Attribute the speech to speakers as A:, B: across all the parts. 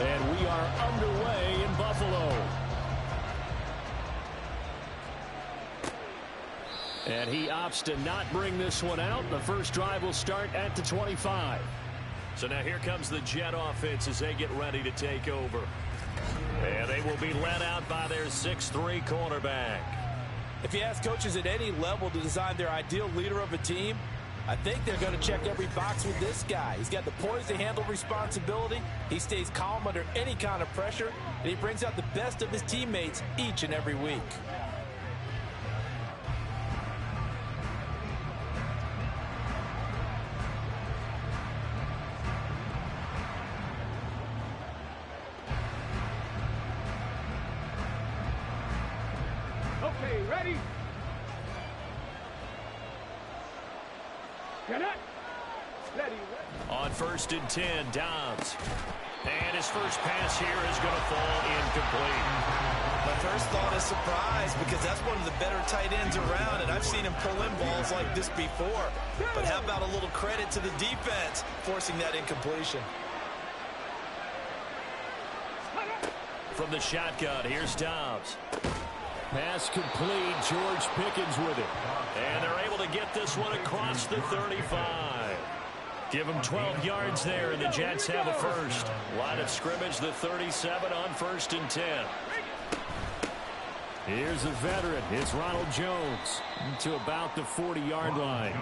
A: And we are underway in Buffalo. And he opts to not bring this one out. The first drive will start at the 25. So now here comes the Jet offense as they get ready to take over. And they will be led out by their 6'3" quarterback.
B: If you ask coaches at any level to design their ideal leader of a team, I think they're going to check every box with this guy. He's got the poise to handle responsibility. He stays calm under any kind of pressure, and he brings out the best of his teammates each and every week.
C: Okay, ready?
A: On 1st and 10, Dobbs. And his first pass here is going to fall incomplete.
B: My first thought is surprise, because that's one of the better tight ends around, and I've seen him pull in balls like this before. But how about a little credit to the defense forcing that incompletion?
A: From the shotgun, here's Dobbs. Pass complete. George Pickens with it. And they're able to get this one across the 35. Give them 12 yards there, and the Jets have a first. Line of scrimmage, the 37 on 1st and 10. Here's a veteran. It's Ronald Jones to about the 40-yard line.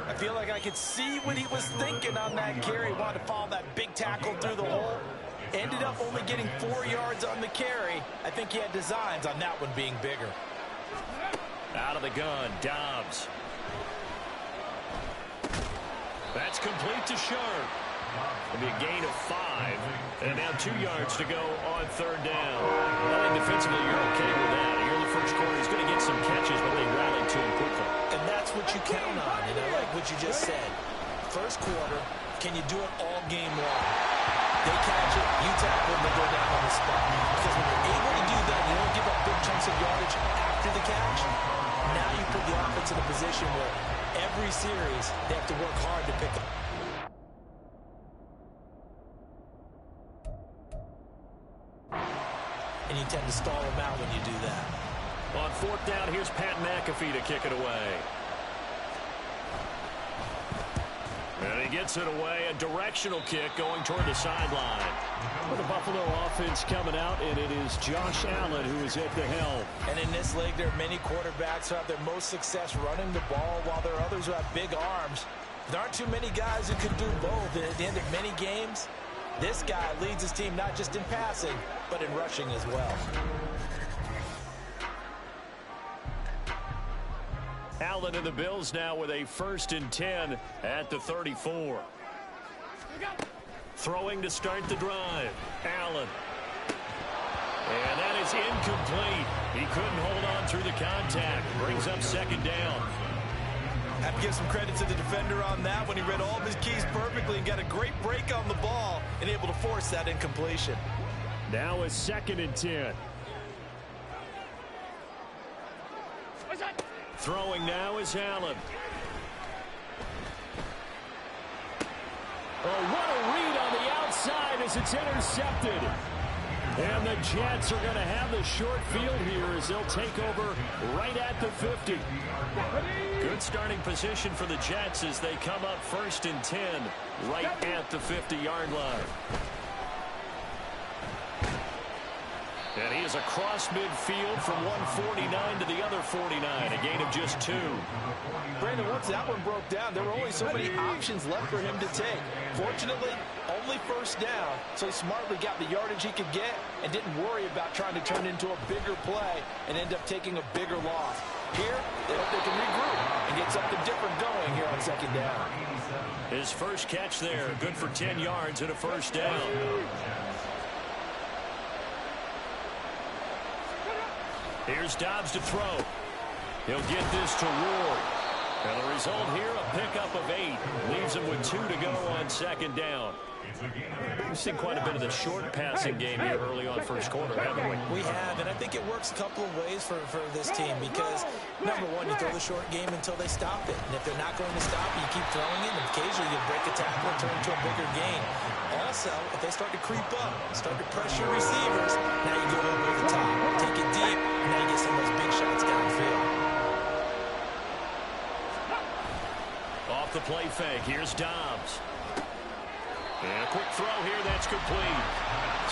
B: I feel like I could see what he was thinking on that carry. Wanted to follow that big tackle through the hole. Ended up only getting 4 yards on the carry. I think he had designs on that one being bigger.
A: Out of the gun, Dobbs. That's complete to Sharp. It'll be a gain of 5. And now 2 yards to go on 3rd down. I think defensively you're okay with that. Here in the first quarter, he's going to get some catches, but they rallied to him quickly.
B: And that's what you count on. And I like what you just said. First quarter, can you do it all game long? They catch it, you tackle them, they go down on the spot. Because when you're able to do that, you don't give up big chunks of yardage after the catch. Now you put the offense in a position where every series they have to work hard to pick up. And you tend to stall them out when you do that.
A: On 4th down, here's Pat McAfee to kick it away. And he gets it away, a directional kick going toward the sideline. For the Buffalo offense coming out, and it is Josh Allen who is at the helm.
B: And in this league, there are many quarterbacks who have their most success running the ball, while there are others who have big arms. There aren't too many guys who can do both. And at the end of many games, this guy leads his team not just in passing, but in rushing as well.
A: Allen and the Bills now with a 1st and 10 at the 34. Throwing to start the drive. Allen. And that is incomplete. He couldn't hold on through the contact. Brings up 2nd down.
B: Have to give some credit to the defender on that when he read all of his keys perfectly and got a great break on the ball and able to force that incompletion.
A: Now a 2nd and 10. Throwing now is Allen. Oh, what a read on the outside as it's intercepted. And the Jets are going to have the short field here as they'll take over right at the 50. Good starting position for the Jets as they come up 1st and 10 right at the 50-yard line. And he is across midfield from one 49 to the other 49, a gain of just 2.
B: Brandon, once that one broke down, there were only so many options left for him to take. Fortunately, only 1st down, so he smartly got the yardage he could get and didn't worry about trying to turn it into a bigger play and end up taking a bigger loss. Here, they hope they can regroup and get something different going here on 2nd down.
A: His first catch there, good for 10 yards and a 1st down. Here's Dobbs to throw. He'll get this to Ward. And the result here, a pickup of 8. Leaves him with 2 to go on second down. We've seen quite a bit of the short passing game here early on first quarter, haven't we?
B: We have, and I think it works a couple of ways for this team because, number one, you throw the short game until they stop it. And if they're not going to stop it, you keep throwing it, and occasionally you break a tackle and turn it into a bigger gain. Also, if they start to creep up, start to pressure receivers, now you go over the top, take it deep, and now you get some of those big shots downfield.
A: Off the play fake, here's Dobbs. And a quick throw here, that's complete.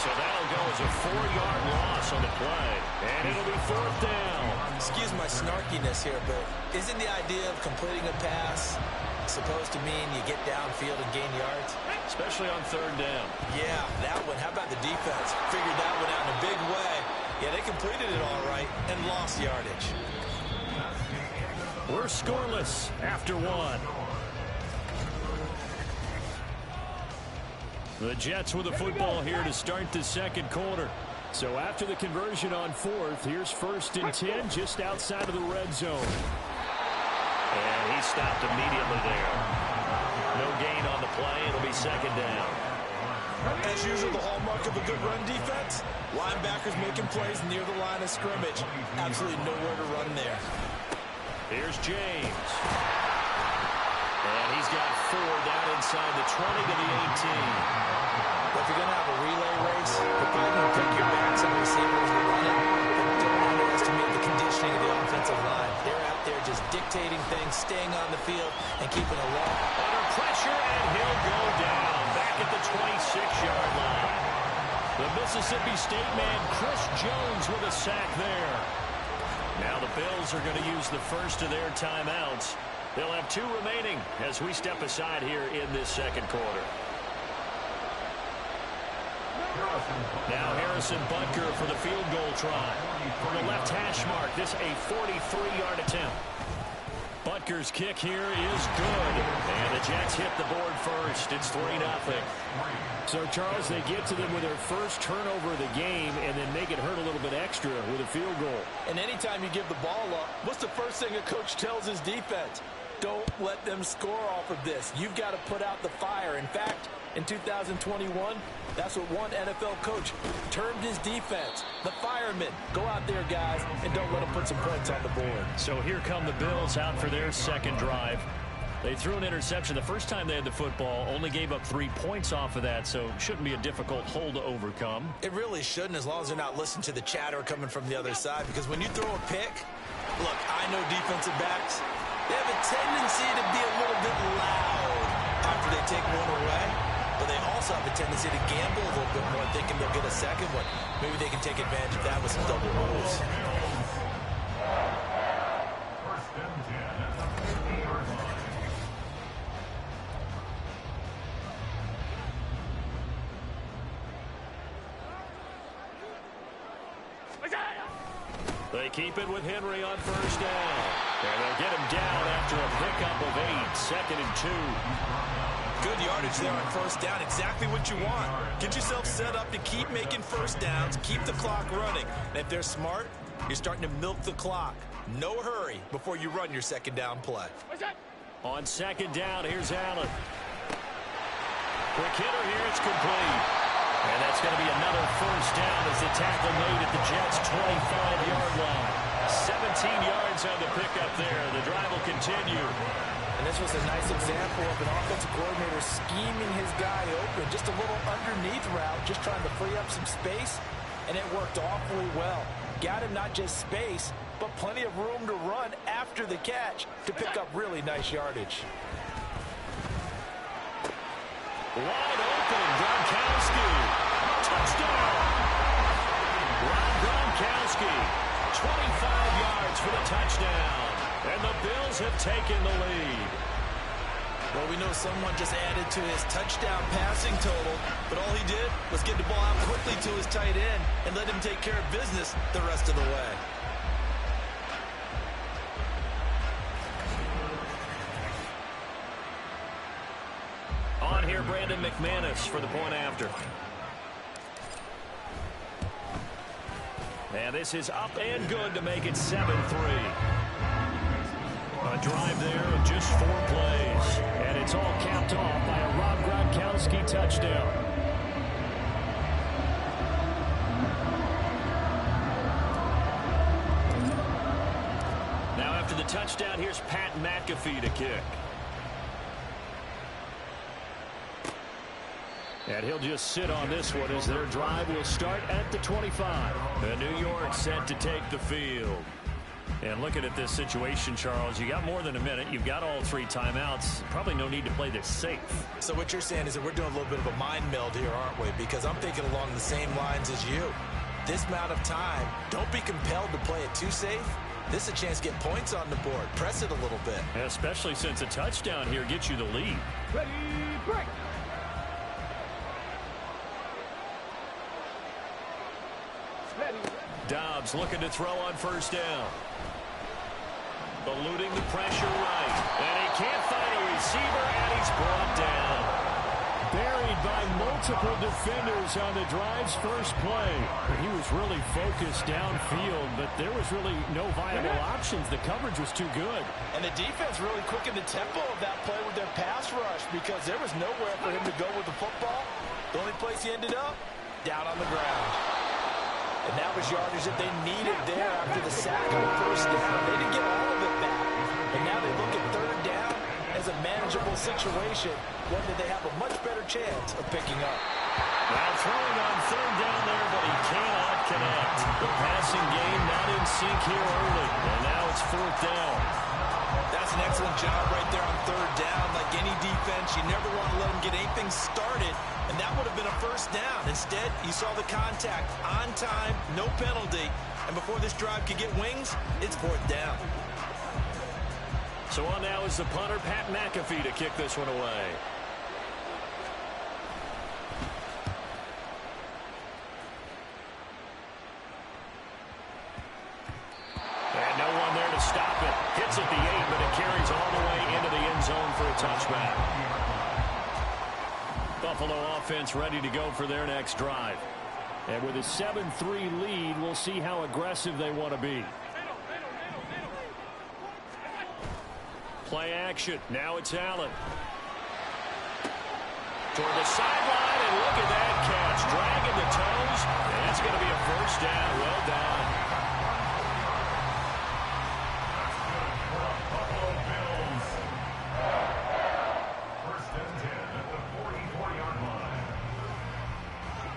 A: So that'll go as a 4-yard loss on the play. And it'll be 4th down.
B: Excuse my snarkiness here, but isn't the idea of completing a pass supposed to mean you get downfield and gain yards?
A: Especially on 3rd down.
B: Yeah, that one. How about the defense? Figured that one out in a big way. Yeah, they completed it all right and lost yardage.
A: We're scoreless after 1. The Jets with the football here to start the second quarter. So after the conversion on 4th, here's 1st and 10 just outside of the red zone. And he stopped immediately there. No gain on the play. It'll be 2nd down.
B: As usual, the hallmark of a good run defense, linebackers making plays near the line of scrimmage. Absolutely nowhere to run there.
A: Here's James. And he's got 4 down inside the 20 to the 18.
B: If you're going to have a relay race, you're probably going to pick your backs and receivers to run it. But don't underestimate the conditioning of the offensive line. They're out there just dictating things, staying on the field, and keeping it low.
A: Under pressure, and he'll go down back at the 26-yard line. The Mississippi State man, Chris Jones, with a sack there. Now the Bills are going to use the first of their timeouts. They'll have 2 remaining as we step aside here in this second quarter. Now Harrison Butker for the field goal try. From the left hash mark, this a 43-yard attempt. Butker's kick here is good. And the Jets hit the board first. It's 3-0. So, Charles, they get to them with their first turnover of the game and then make it hurt a little bit extra with a field goal.
B: And anytime you give the ball up, what's the first thing a coach tells his defense? Don't let them score off of this. You've got to put out the fire. In fact, in 2021, that's what one NFL coach termed his defense. The firemen. Go out there, guys, and don't let them put some points on the board.
A: So here come the Bills out for their second drive. They threw an interception the first time they had the football, only gave up 3 points off of that, so shouldn't be a difficult hole to overcome.
B: It really shouldn't, as long as they're not listening to the chatter coming from the other side, because when you throw a pick, look, I know defensive backs, they have a tendency to be a little bit loud after they take one away, but they also have a tendency to gamble a little bit more, thinking they'll get a second one. Maybe they can take advantage of that with some double moves.
A: They keep it with Henry on first down. And they'll get him down after a pickup of 8, 2nd and 2.
B: Good yardage there on first down. Exactly what you want. Get yourself set up to keep making first downs, keep the clock running. And if they're smart, you're starting to milk the clock. No hurry before you run your second down play.
A: On second down, here's Allen. Quick hitter here, it's complete. And that's going to be another first down as the tackle made at the Jets' 25-yard line. 17 yards on the pickup there. The drive will continue.
B: And this was a nice example of an offensive coordinator scheming his guy open. Just a little underneath route, just trying to free up some space, and it worked awfully well. Got him not just space, but plenty of room to run after the catch to pick up really nice yardage.
A: Wide open, Gronkowski. Touchdown! Rob Gronkowski, 25 yards for the touchdown. And the Bills have taken the lead. Well, we know someone just added to his touchdown passing total, but all he did was get the ball out quickly to his tight end and let him take care of business the rest of the way. On here, Brandon McManus for the point after. And this is up and good to make it 7-3. A drive there of just 4 plays. And it's all capped off by a Rob Gronkowski touchdown. Now after the touchdown, here's Pat McAfee to kick. And he'll just sit on this one as their drive will start at the 25. And New York set to take the field. And looking at this situation, Charles, you got more than a minute. You've got all 3 timeouts. Probably no need to play this safe.
B: So what you're saying is that we're doing a little bit of a mind meld here, aren't we? Because I'm thinking along the same lines as you. This amount of time, don't be compelled to play it too safe. This is a chance to get points on the board. Press it a little bit.
A: Especially since a touchdown here gets you the lead.
C: Ready, break.
A: Dobbs looking to throw on first down. Eluding the pressure right. And he can't find a receiver, and he's brought down. Buried by multiple defenders on the drive's first play. He was really focused downfield, but there was really no viable options. The coverage was too good.
D: And the defense really quickened the tempo of that play with their pass rush because there was nowhere for him to go with the football. The only place he ended up, down on the ground. And that was yardage that they needed there after the sack on the first down. They didn't get all of it back. And now they look at third down as a manageable situation, one that they have a much better chance of picking up.
A: Now throwing on third down there, but he cannot connect. The passing game not in sync here early. And now it's 4th down.
B: That's an excellent job right there on third down. Like any defense, you never want to let them get anything started. And that would have been a first down. Instead, you saw the contact on time, no penalty. And before this drive could get wings, it's 4th down.
A: So on now is the punter, Pat McAfee, to kick this one away. And no one there to stop it. Hits at the 8, but it carries all the way into the end zone for a touchback. Buffalo offense ready to go for their next drive. And with a 7-3 lead, we'll see how aggressive they want to be. Play action. Now it's Allen. Toward the sideline, and look at that catch. Dragging the toes, and that's going to be a first down. Well done.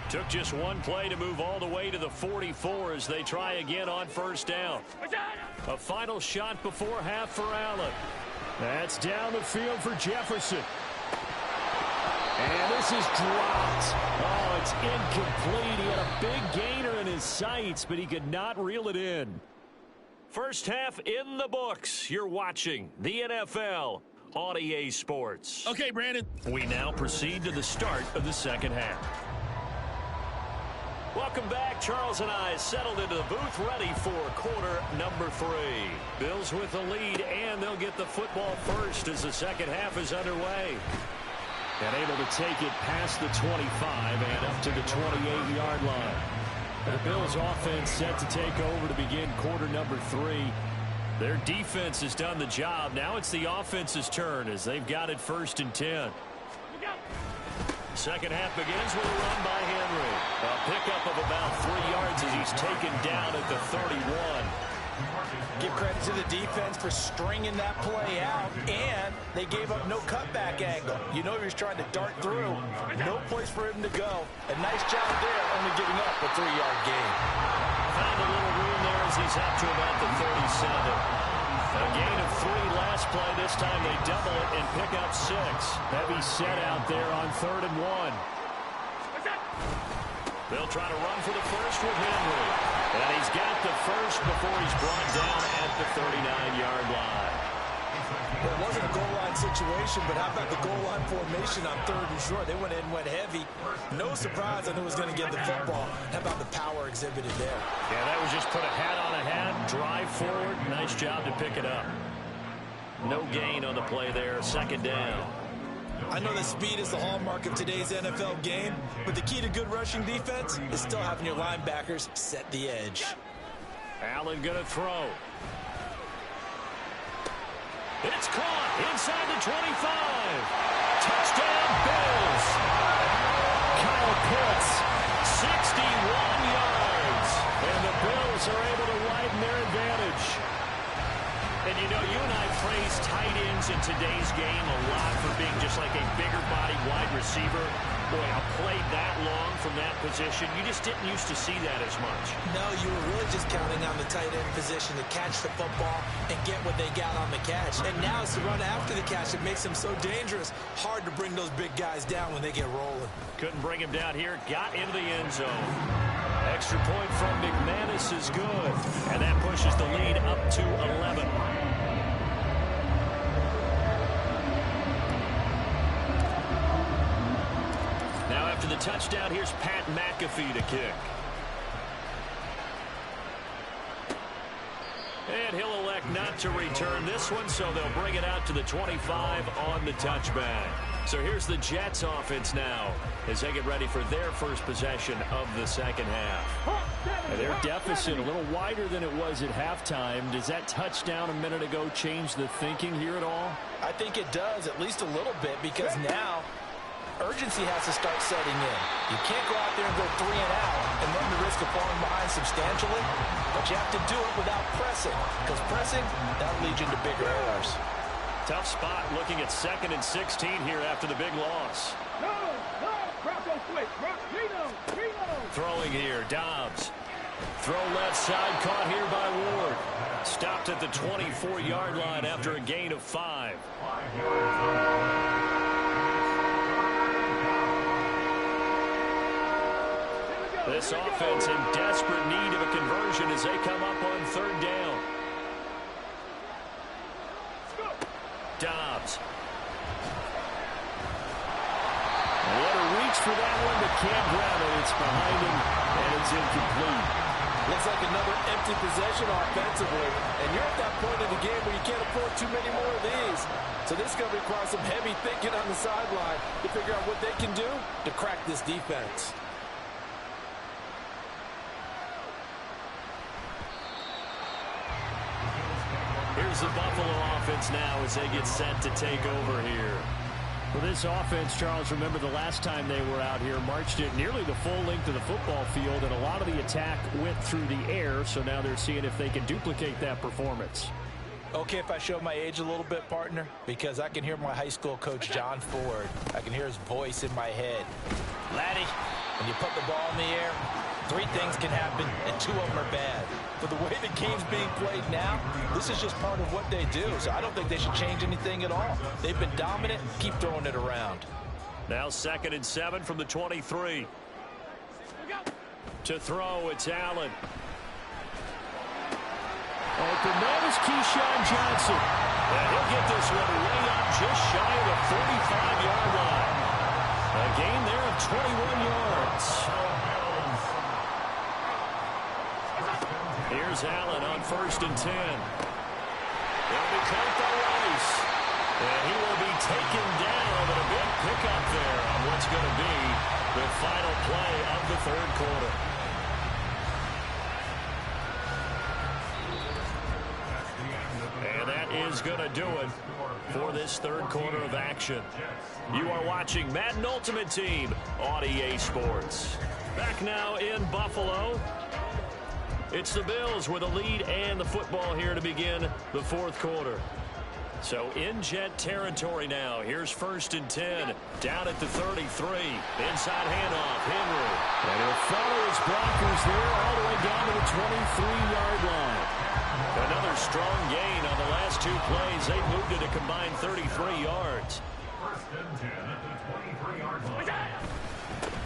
A: Took just one play to move all the way to the 44 as they try again on first down. A final shot before half for Allen. That's down the field for Jefferson. And this is dropped. Oh, it's incomplete. He had a big gainer in his sights, but he could not reel it in. First half in the books. You're watching the NFL on EA Sports.
E: Okay, Brandon.
A: We now proceed to the start of the second half. Welcome back. Charles and I settled into the booth, ready for quarter number 3. Bills with the lead, and they'll get the football first as the second half is underway. And able to take it past the 25 and up to the 28-yard line. The Bills offense set to take over to begin quarter number 3. Their defense has done the job. Now it's the offense's turn as they've got it 1st and 10. Second half begins with a run by Henry. A pickup of about 3 yards as he's taken down at the 31.
D: Give credit to the defense for stringing that play out, and they gave up no cutback angle. You know he was trying to dart through. No place for him to go. A nice job there, only giving up a 3-yard gain.
A: Found a little room there as he's up to about the 37. A gain of 3 last play. This time they double it and pick up 6. Heavy set out there on 3rd and 1. They'll try to run for the first with Henry. And he's got the first before he's brought down at the 39-yard line.
D: Well, it wasn't a goal line situation, but how about the goal line formation on 3rd and short? They went in, went heavy. No surprise, I knew it was going to get the football. How about the power exhibited there?
A: Yeah, that was just put a hat on a hat, drive forward. Nice job to pick it up. No gain on the play there, 2nd down.
D: I know that speed is the hallmark of today's NFL game, but the key to good rushing defense is still having your linebackers set the edge.
A: Allen going to throw. It's caught inside the 25. Touchdown, Bills. Kyle Pitts, 61 yards. And the Bills are able to widen their advantage. And, you know, you and I praise tight ends in today's game a lot for being just like a bigger body wide receiver. Boy, a play that long from that position, you just didn't used to see that as much.
B: No, you were really just counting on the tight end position to catch the football and get what they got on the catch. And now it's the run after the catch that makes them so dangerous. Hard to bring those big guys down when they get rolling.
A: Couldn't bring him down here. Got into the end zone. Extra point from McManus is good. And that pushes the lead up to 11. Now after the touchdown, here's Pat McAfee to kick. And he'll elect not to return this one, so they'll bring it out to the 25 on the touchback. So here's the Jets offense now as they get ready for their first possession of the second half. And their deficit a little wider than it was at halftime. Does that touchdown a minute ago change the thinking here at all?
D: I think it does, at least a little bit, because now urgency has to start setting in. You can't go out there and go 3 and out and run the risk of falling behind substantially, but you have to do it without pressing, because pressing, that'll lead you into bigger errors.
A: Tough spot looking at 2nd and 16 here after the big loss.
C: No, Bronco switch, Reno.
A: Throwing here, Dobbs. Throw left side, caught here by Ward. Stopped at the 24-yard line after a gain of 5. This offense in desperate need of a conversion as they come up on 3rd down. Dobbs. What a reach for that one, but can't grab it. It's behind him, and it's incomplete.
D: Looks like another empty possession offensively, and you're at that point in the game where you can't afford too many more of these. So this is going to require some heavy thinking on the sideline to figure out what they can do to crack this defense.
A: Here's the Buffalo offense now as they get set to take over here.
E: Well, this offense, Charles, remember the last time they were out here, marched it nearly the full length of the football field, and a lot of the attack went through the air, so now they're seeing if they can duplicate that performance.
D: Okay, if I show my age a little bit, partner, because I can hear my high school coach, John Ford. I can hear his voice in my head. Laddie, when you put the ball in the air, 3 things can happen, and 2 of them are bad. But the way the game's being played now, this is just part of what they do. So I don't think they should change anything at all. They've been dominant. Keep throwing it around.
A: Now 2nd and 7 from the 23. To throw, it's Allen.
E: Open man is Keyshawn Johnson.
A: And he'll get this one way up just shy of the 45-yard line. A gain there of 21 yards. Here's Allen on 1st and 10. It'll be caught by Rice. And he will be taken down, but a big pickup there on what's going to be the final play of the 3rd quarter. And that is going to do it for this 3rd quarter of action. You are watching Madden Ultimate Team on EA Sports. Back now in Buffalo. It's the Bills with a lead and the football here to begin the 4th quarter. So in Jet territory now. Here's 1st and 10. Down at the 33. Inside handoff. Henry.
E: And he'll follow his blockers there all the way down to the 23-yard line.
A: Another strong gain on the last 2 plays. They moved it a combined 33 yards.
C: 1st and 10 at the 23-yard line.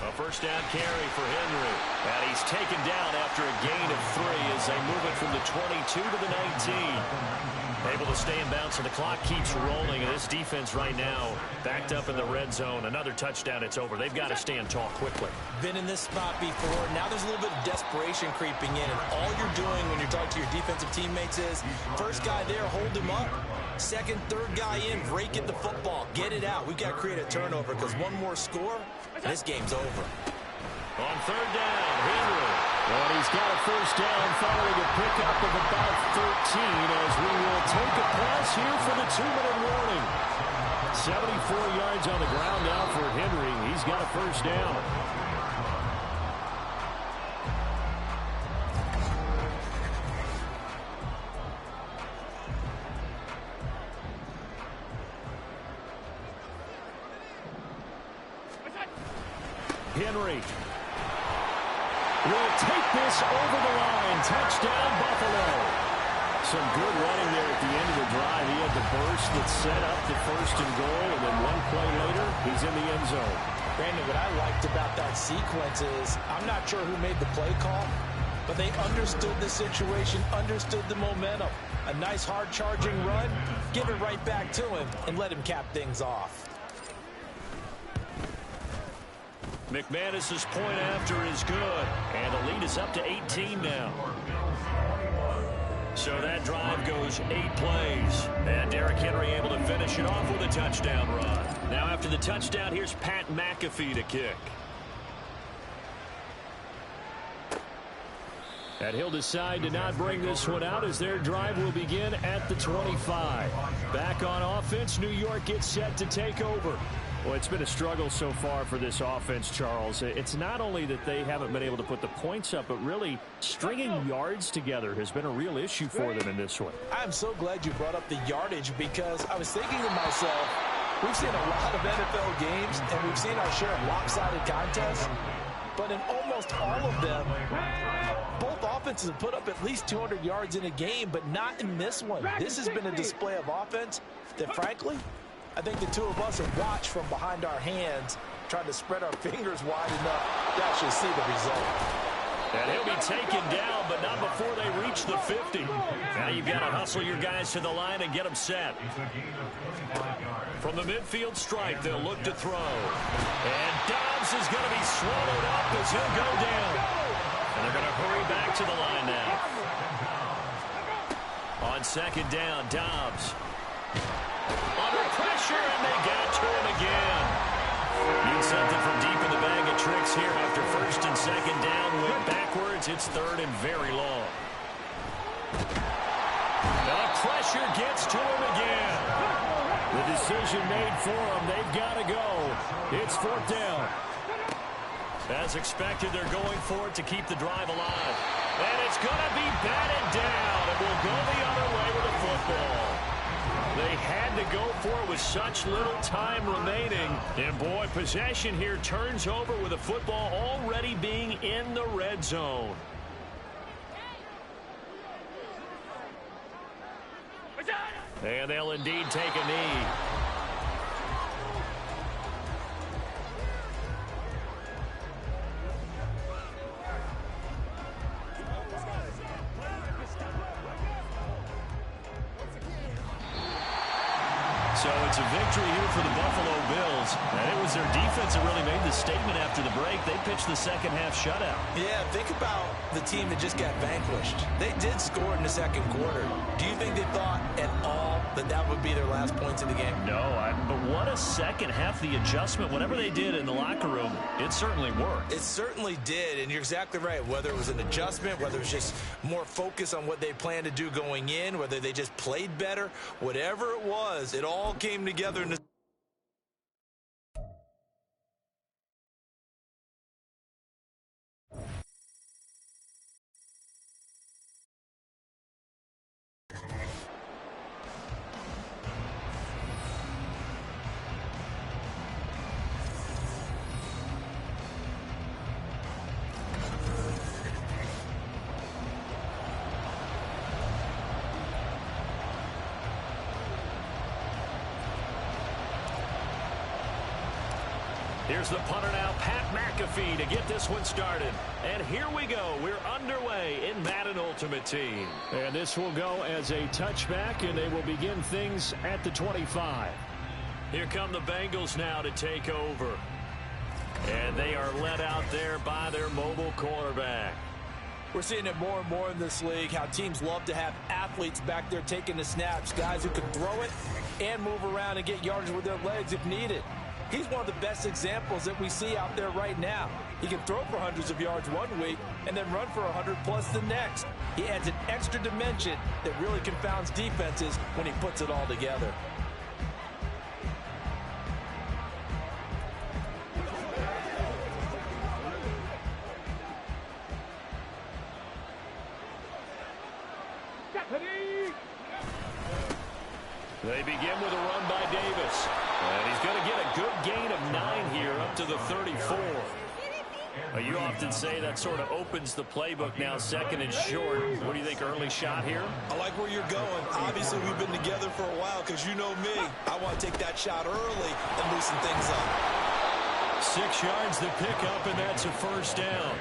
A: A 1st down carry for Henry. And he's taken down after a gain of 3 as they move it from the 22 to the 19. Able to stay in bounds, and the clock keeps rolling. And this defense right now backed up in the red zone. Another touchdown, it's over. They've got to stand tall quickly.
B: Been in this spot before. Now there's a little bit of desperation creeping in. And all you're doing when you're talking to your defensive teammates is, first guy there, hold him up. 2nd, 3rd guy in, break at the football. Get it out. We've got to create a turnover because one more score, and this game's over.
A: On 3rd down, Henry.
E: And he's got a first down following a pickup of about 13 as we will take a pass here for the 2-minute warning. 74 yards on the ground now for Henry. He's got a first down. Henry will take this over the line. Touchdown, Buffalo. Some good running there at the end of the drive. He had the burst that set up the first and goal, and then one play later, he's in the end zone.
B: Brandon, what I liked about that sequence is I'm not sure who made the play call, but they understood the situation, understood the momentum. A nice hard-charging run, give it right back to him, and let him cap things off.
A: McManus's point after is good, and the lead is up to 18 now. So that drive goes 8 plays, and Derrick Henry able to finish it off with a touchdown run. Now after the touchdown, here's Pat McAfee to kick.
E: And he'll decide to not bring this one out as their drive will begin at the 25. Back on offense, New York gets set to take over. Well, it's been a struggle so far for this offense, Charles. It's not only that they haven't been able to put the points up, but really stringing yards together has been a real issue for them in this one.
B: I'm so glad you brought up the yardage because I was thinking to myself, we've seen a lot of NFL games and we've seen our share of lopsided contests, but in almost all of them, both offenses have put up at least 200 yards in a game, but not in this one. This has been a display of offense that, frankly, I think the two of us have watched from behind our hands, trying to spread our fingers wide enough to actually see the result.
A: And he'll be taken down, but not before they reach the 50. Now you've got to hustle your guys to the line and get them set. From the midfield stripe, they'll look to throw. And Dobbs is going to be swallowed up as he'll go down. And they're going to hurry back to the line now. On second down, Dobbs. Under pressure, and they got to him again. Need something from deep in the bag of tricks here after first and second down went backwards. It's third and very long. The pressure gets to him again. The decision made for them. They've got to go. It's fourth down. As expected, they're going for it to keep the drive alive. And it's going to be batted down. It will go the other way with the football. They had to go for it with such little time remaining. And, boy, possession here turns over with the football already being in the red zone. And they'll indeed take a knee. So it's a victory here for the Buffalo Bills. And it was their defense that really made the statement after the break. They pitched the second half shutout.
B: Yeah, think about the team that just got vanquished. They did score in the second quarter. Do you think they thought at all that that would be their last points in the game?
A: No, but what a second half. The adjustment, whatever they did in the locker room, it certainly worked.
B: It certainly did, and you're exactly right. Whether it was an adjustment, whether it was just more focus on what they planned to do going in, whether they just played better, whatever it was, it all came together in the
A: Here's the punter now, Pat McAfee, to get this one started. And here we go. We're underway in Madden Ultimate Team.
E: And this will go as a touchback, and they will begin things at the 25.
A: Here come the Bengals now to take over. And they are led out there by their mobile quarterback.
B: We're seeing it more and more in this league, how teams love to have athletes back there taking the snaps, guys who can throw it and move around and get yardage with their legs if needed. He's one of the best examples that we see out there right now. He can throw for hundreds of yards one week and then run for 100+ the next. He adds an extra dimension that really confounds defenses when he puts it all together.
A: They begin with a run by Davis. And he's going to get a good gain of 9 here up to the 34. You often say that sort of opens the playbook now, second and short. What do you think, early shot here?
D: I like where you're going. Obviously, we've been together for a while because you know me. I want to take that shot early and loosen things up.
A: 6 yards to pick up, and that's a first down.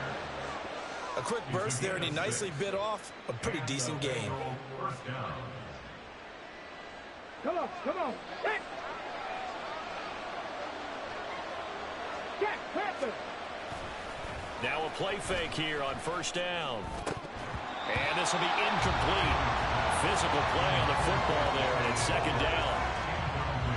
B: A quick burst there, and he nicely bit off a pretty decent gain.
C: First down.
F: Come on, come on. Hit. Jack Panther.
A: Now a play fake here on first down. And this will be incomplete. Physical play on the football there, and it's second down.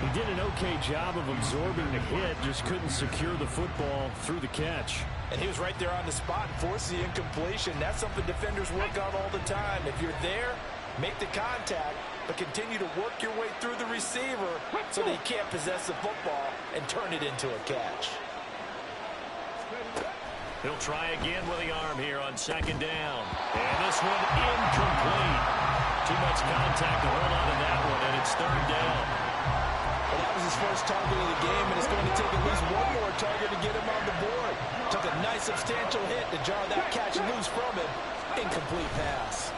E: He did an okay job of absorbing the hit, just couldn't secure the football through the catch.
B: And he was right there on the spot and forced the incompletion. That's something defenders work on all the time. If you're there, make the contact, but continue to work your way through the receiver so that he can't possess the football and turn it into a catch.
A: He'll try again with the arm here on second down. And this one incomplete. Too much contact to hold on to that one, and it's third down.
B: Well, that was his first target of the game, and it's going to take at least one more target to get him on the board. Took a nice substantial hit to jar that catch loose from him. Incomplete pass.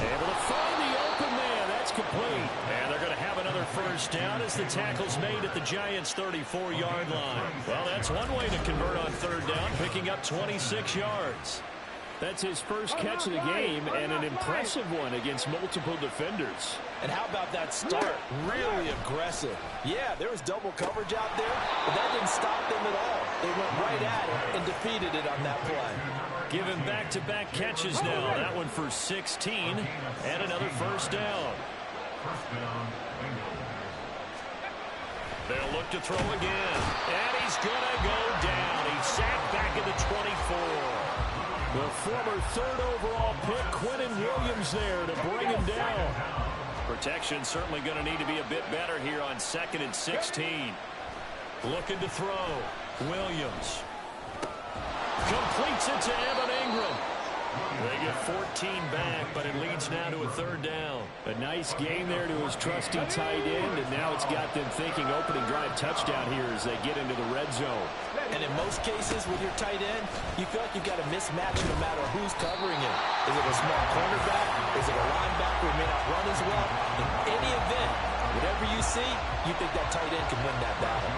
A: Able to find the open man. That's complete. And they're going to have another first down as the tackle's made at the Giants' 34-yard line. Well, that's one way to convert on third down, picking up 26 yards.
E: That's his first catch of the game, and an impressive one against multiple defenders.
B: And how about that start? Really aggressive. Yeah, there was double coverage out there, but that didn't stop them at all. They went right at it and defeated it on that play.
A: Given back-to-back catches now. That one for 16, and another first down. They'll look to throw again, and he's going to go down. He's sacked back at the 24.
E: The former third overall pick, Quentin Williams, there to bring him down.
A: Protection certainly going to need to be a bit better here on second and 16. Looking to throw. Williams completes it to Evan Ingram. They get 14 back, but it leads now to a third down.
E: A nice gain there to his trusty tight end, and now it's got them thinking opening drive touchdown here as they get into the red zone.
B: And in most cases with your tight end, you feel like you've got a mismatch no matter who's covering him. Is it a small cornerback? Is it a linebacker who may not run as well? In any event, whatever you see, you think that tight end can win that battle.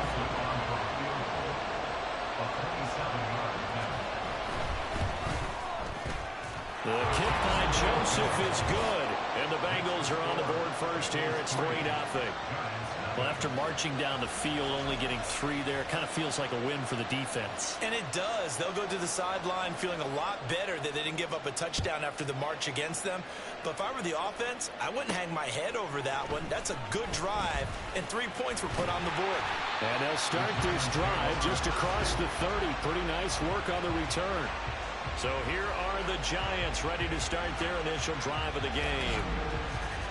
A: The kick by Joseph is good, and the Bengals are on the board first here. It's 3-0. Well, after marching down the field, only getting 3 there, kind of feels like a win for the defense.
B: And it does. They'll go to the sideline feeling a lot better that they didn't give up a touchdown after the march against them. But if I were the offense, I wouldn't hang my head over that one. That's a good drive, and 3 points were put on the board.
E: And they'll start this drive just across the 30. Pretty nice work on the return.
A: So here are the Giants ready to start their initial drive of the game.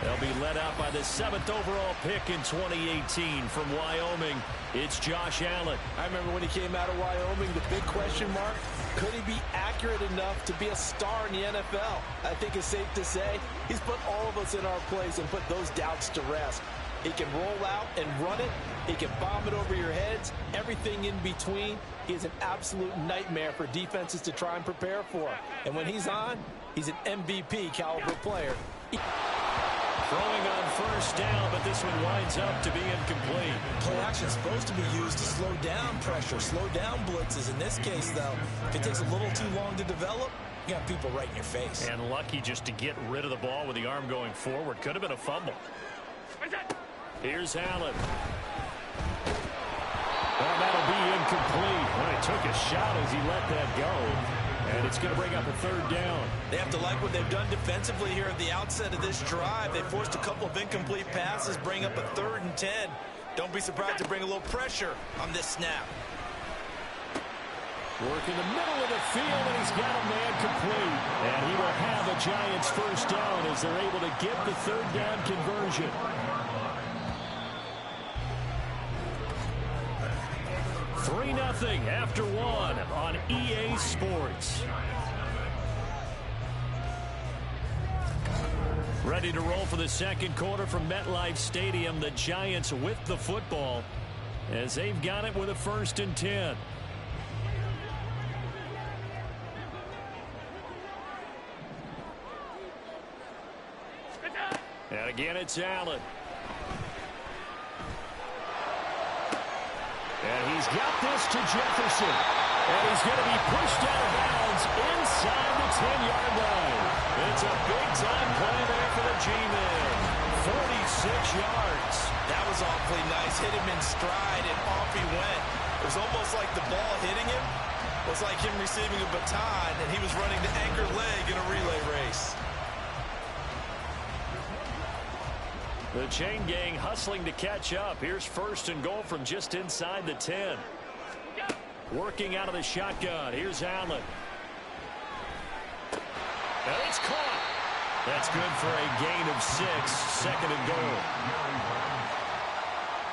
A: They'll be led out by the 7th overall pick in 2018 from Wyoming. It's Josh Allen.
B: I remember when he came out of Wyoming, the big question mark, could he be accurate enough to be a star in the NFL? I think it's safe to say he's put all of us in our place and put those doubts to rest. He can roll out and run it. He can bomb it over your heads. Everything in between. He is an absolute nightmare for defenses to try and prepare for. And when he's on, he's an MVP caliber player.
A: Throwing on first down, but this one winds up to be incomplete.
B: Play action is supposed to be used to slow down pressure, slow down blitzes. In this case, though, if it takes a little too long to develop, you got people right in your face.
A: And lucky just to get rid of the ball with the arm going forward. Could have been a fumble. Here's Allen. Well, that'll be incomplete. Well, he took a shot as he let that go.
E: And it's going to bring up a third down.
B: They have to like what they've done defensively here at the outset of this drive. They forced a couple of incomplete passes, bring up a 3rd and 10. Don't be surprised to bring a little pressure on this snap.
E: Work in the middle of the field, and he's got a man complete. And he will have a Giants first down as they're able to get the 3rd down conversion. 3-0 after 1 on EA Sports. Ready to roll for the second quarter from MetLife Stadium. The Giants with the football as they've got it with a 1st and 10. And again, it's Allen. And he's got this to Jefferson. And he's going to be pushed out of bounds inside the 10-yard line. It's a big-time play there for the G-Men. 46 yards.
B: That was awfully nice. Hit him in stride, and off he went. It was almost like the ball hitting him was like him receiving a baton, and he was running the anchor leg in a relay race.
E: The chain gang hustling to catch up. Here's 1st and goal from just inside the 10. Working out of the shotgun. Here's Allen. And it's caught. That's good for a gain of 6. 2nd and goal.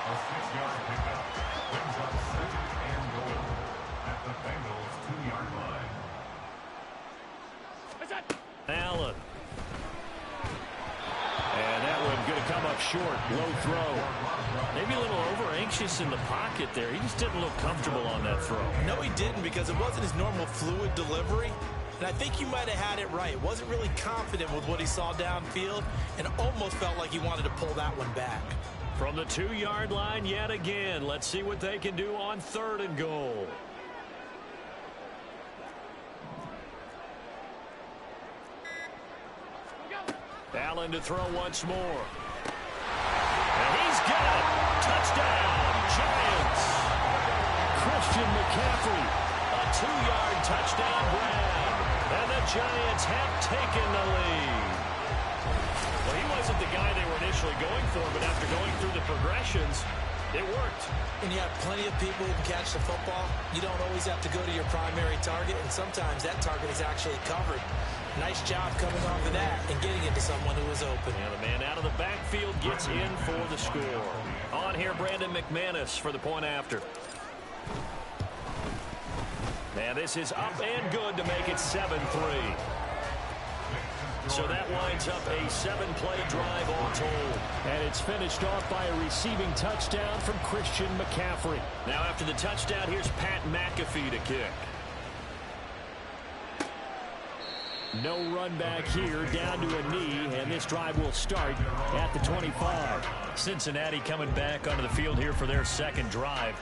C: A 6-yard pickup brings up 2nd and goal at the Bengals 2-yard line.
E: Allen. And that one going to come up short. Low throw. Maybe a little over-anxious in the pocket there. He just didn't look comfortable on that throw.
B: No, he didn't, because it wasn't his normal fluid delivery. And I think you might have had it right. Wasn't really confident with what he saw downfield and almost felt like he wanted to pull that one back.
E: From the 2-yard line yet again. Let's see what they can do on 3rd and goal. Allen to throw once more. And he's got it. Touchdown, Giants. Christian McCaffrey, a 2-yard touchdown grab. And the Giants have taken the lead. Well, he wasn't the guy they were initially going for, but after going through the progressions, it worked.
B: When you have plenty of people who can catch the football, you don't always have to go to your primary target, and sometimes that target is actually covered. Nice job coming off of that and getting it to someone who was open.
E: And the man out of the backfield gets in for the score. On here, Brandon McManus for the point after. And this is up and good to make it 7-3. So that winds up a 7-play drive all told. And it's finished off by a receiving touchdown from Christian McCaffrey. Now after the touchdown, here's Pat McAfee to kick. No run back here, down to a knee, and this drive will start at the 25. Cincinnati coming back onto the field here for their 2nd drive.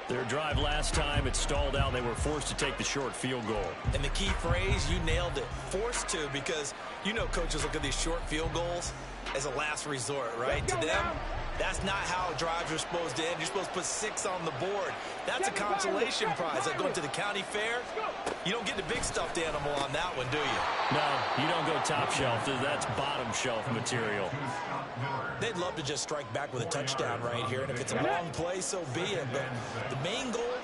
E: Their drive last time, it stalled out. They were forced to take the short field goal.
B: And the key phrase, you nailed it, forced to, because you know coaches look at these short field goals as a last resort, right? To them, that's not how drives are supposed to end. You're supposed to put 6 on the board. That's a consolation prize. Like going to the county fair, you don't get the big stuffed animal on that one, do you?
E: No, you don't go top shelf. That's bottom shelf material.
B: They'd love to just strike back with a touchdown right here, and if it's a long play, so be it. But the main goal,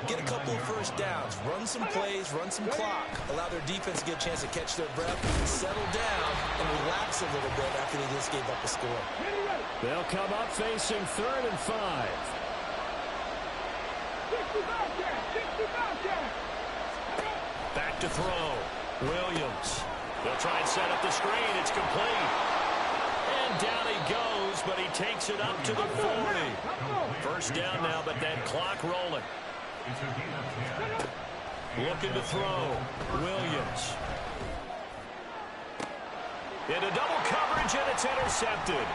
B: get a couple of first downs, run some plays, run some clock, allow their defense to get a chance to catch their breath, settle down, and relax a little bit after they just gave up a score.
E: They'll come up facing 3rd and 5. Back to throw. Williams. They'll try and set up the screen. It's complete. And down he goes, but he takes it up to the 40. First down now, but that clock rolling. Looking to throw. Williams. Into double coverage, and it's intercepted.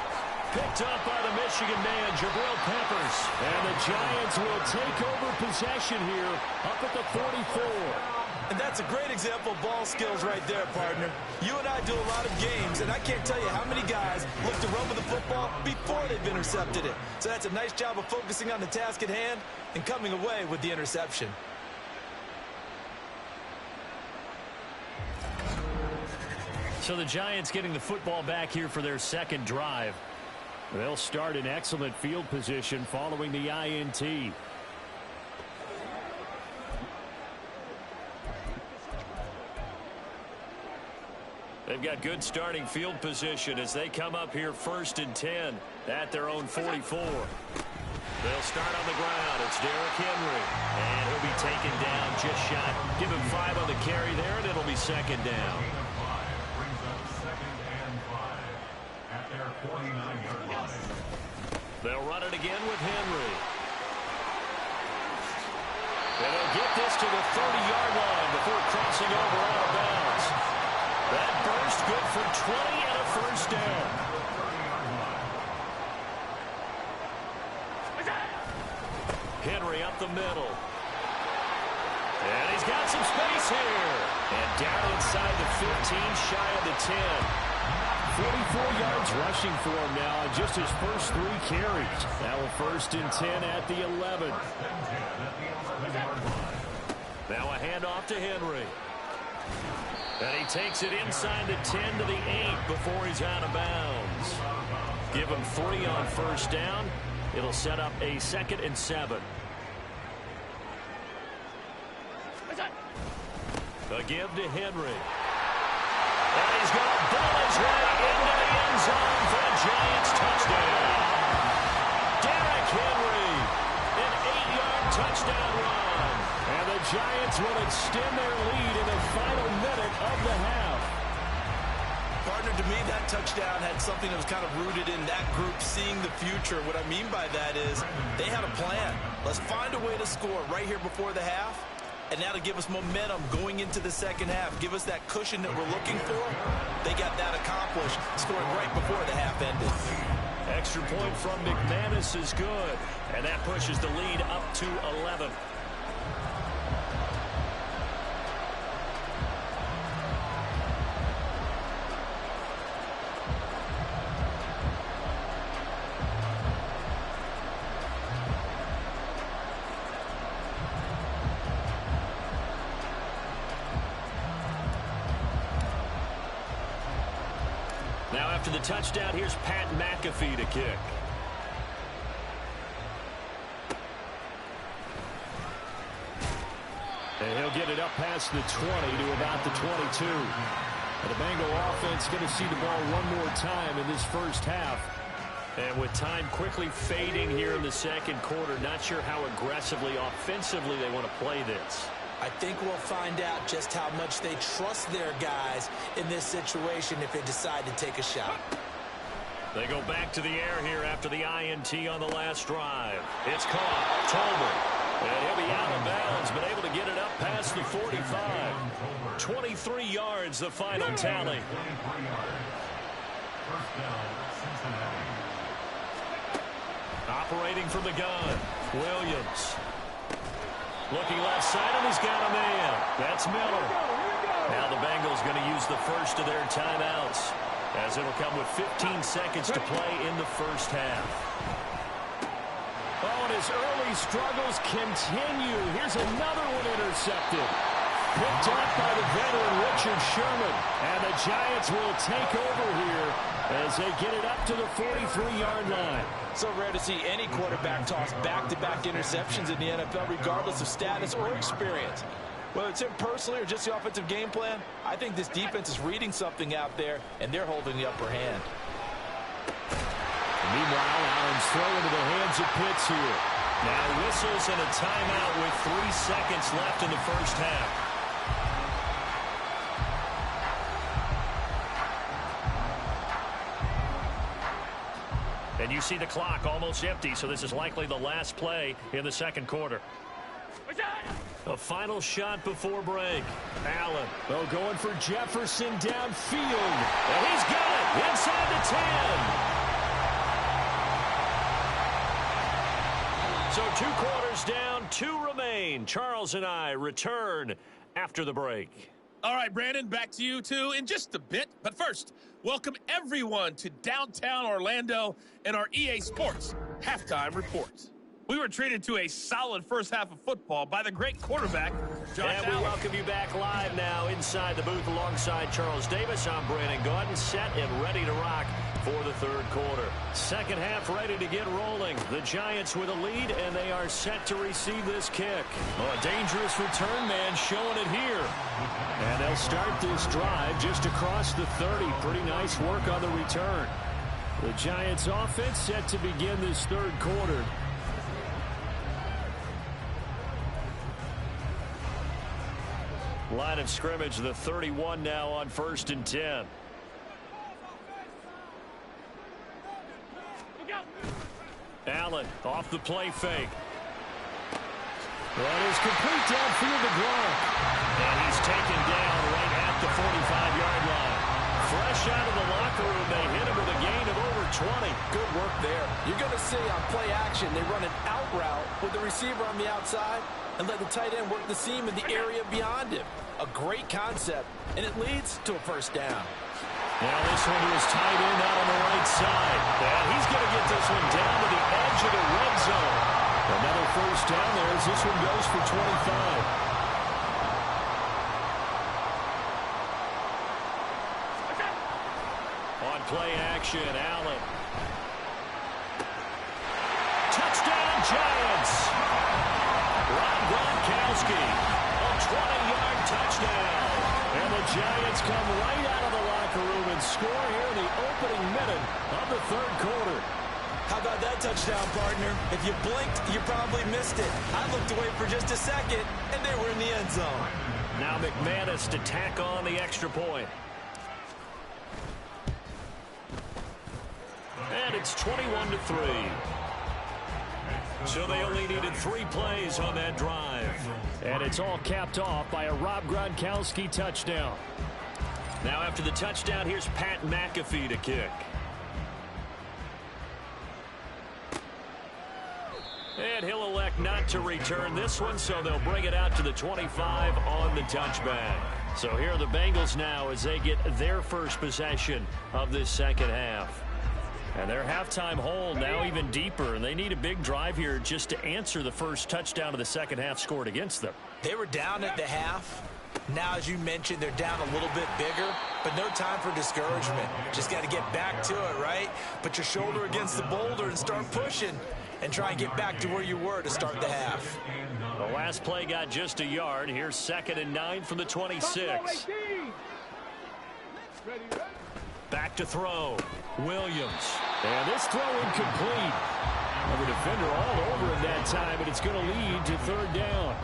E: Picked up by the Michigan man, Jabril Peppers. And the Giants will take over possession here up at the 44.
B: And that's a great example of ball skills right there, partner. You and I do a lot of games, and I can't tell you how many guys look to run with the football before they've intercepted it. So that's a nice job of focusing on the task at hand and coming away with the interception.
E: So the Giants getting the football back here for their second drive. They'll start in excellent field position following the INT. They've got good starting field position as they come up here 1st and 10 at their own 44. They'll start on the ground. It's Derrick Henry. And he'll be taken down just shot. Give him 5 on the carry there, and it'll be 2nd down.
C: Brings up 2nd and 5 at their 49-yard line.
A: They'll run it again with Henry. And they'll get this to the 30-yard line before crossing over out of bounds. That burst good for 20 and a 1st down. Henry up the middle. And he's got some space here. And down inside the 15, shy of the 10.
E: 44 yards rushing for him now on just his first 3 carries. Now a 1st and 10 at the 11.
A: Now a handoff to Henry. And he takes it inside the 10 to the 8 before he's out of bounds. Give him 3 on 1st down. It'll set up a 2nd and 7. A give to Henry. And he's going to ball his way into the end zone for a Giants touchdown. Derrick Henry, an 8-yard touchdown run.
E: And the Giants will extend their lead in the final minute of the half.
B: Partner, to me, that touchdown had something that was kind of rooted in that group seeing the future. What I mean by that is they had a plan. Let's find a way to score right here before the half. And now to give us momentum going into the second half, give us that cushion that we're looking for. They got that accomplished, scoring right before the half ended.
A: Extra point from McManus is good. And that pushes the lead up to 11. Now after the touchdown, here's Pat McAfee to kick.
E: And he'll get it up past the 20 to about the 22. And the Bengal offense going to see the ball one more time in this first half.
A: And with time quickly fading here in the second quarter, not sure how aggressively, offensively they want to play this.
B: I think we'll find out just how much they trust their guys in this situation if they decide to take a shot.
A: They go back to the air here after the INT on the last drive. It's caught. Tolbert. And he'll be out of bounds, but able to get it up past the 45. 23 yards, the final tally. Operating from the gun, Williams. Looking left side, and he's got a man. That's Miller. Now the Bengals going to use the first of their timeouts, as it'll come with 15 seconds to play in the first half.
E: Oh, and his early struggles continue. Here's another one intercepted. Picked up by the veteran Richard Sherman. And the Giants will take over here as they get it up to the 43-yard line.
D: So rare to see any quarterback toss back-to-back interceptions in the NFL, regardless of status or experience. Whether it's him personally or just the offensive game plan, I think this defense is reading something out there, and they're holding the upper hand.
E: Meanwhile, Allen's throw into the hands of Pitts here.
A: Now whistles and a timeout with 3 seconds left in the first half. And you see the clock almost empty, so this is likely the last play in the second quarter. A final shot before break. Allen.
E: Oh, going for Jefferson downfield.
A: And he's got it inside the 10. So 2 quarters down, 2 remain. Charles and I return after the break.
G: All right, Brandon, back to you, too, in just a bit. But first, welcome everyone to downtown Orlando and our EA Sports Halftime Report. We were treated to a solid first half of football by the great quarterback, Josh
A: And we
G: Allen.
A: welcome you back live now inside the booth alongside Charles Davis. I'm Brandon Gaudin, set and ready to rock for the third quarter. Second half ready to get rolling. The Giants with a lead, and they are set to receive this kick. Oh, a dangerous return man showing it here. And they'll start this drive just across the 30. Pretty nice work on the return. The Giants offense set to begin this third quarter. Line of scrimmage, the 31 now on 1st and 10. Allen off the play fake. That is complete downfield to Gronk. And he's taken down right at the 45-yard line. Fresh out of the locker room, they hit him with a gain of over 20.
D: Good work there. You're going to see on play action, they run an out route with the receiver on the outside and let the tight end work the seam in the area beyond him. A great concept, and it leads to a first down.
A: Now this one to his tight end out on the right side. And he's going to get this one down to the edge of the red zone. Another first down there as this one goes for 25. On play action, Allen. Touchdown, Giants. Rob Gronkowski, a 20-yard touchdown. And the Giants come right out of the locker room and score here in the opening minute of the third quarter.
B: How about that touchdown, partner? If you blinked, you probably missed it. I looked away for just a second, and they were in the end zone.
A: Now McManus to tack on the extra point. And it's 21-3. So they only needed 3 plays on that drive. And it's all capped off by a Rob Gronkowski touchdown. Now after the touchdown, here's Pat McAfee to kick. And he'll elect not to return this one, so they'll bring it out to the 25 on the touchback. So here are the Bengals now as they get their first possession of this second half. And their halftime hole now even deeper, and they need a big drive here just to answer the first touchdown of the second half scored against them.
B: They were down at the half. Now, as you mentioned, they're down a little bit bigger, but no time for discouragement. Just got to get back to it, right? Put your shoulder against the boulder and start pushing and try and get back to where you were to start the half.
A: The last play got just a yard. Here's 2nd and 9 from the 26. Back to throw. Williams. And this throw incomplete. And the defender all over him that time, but it's going to lead to third down.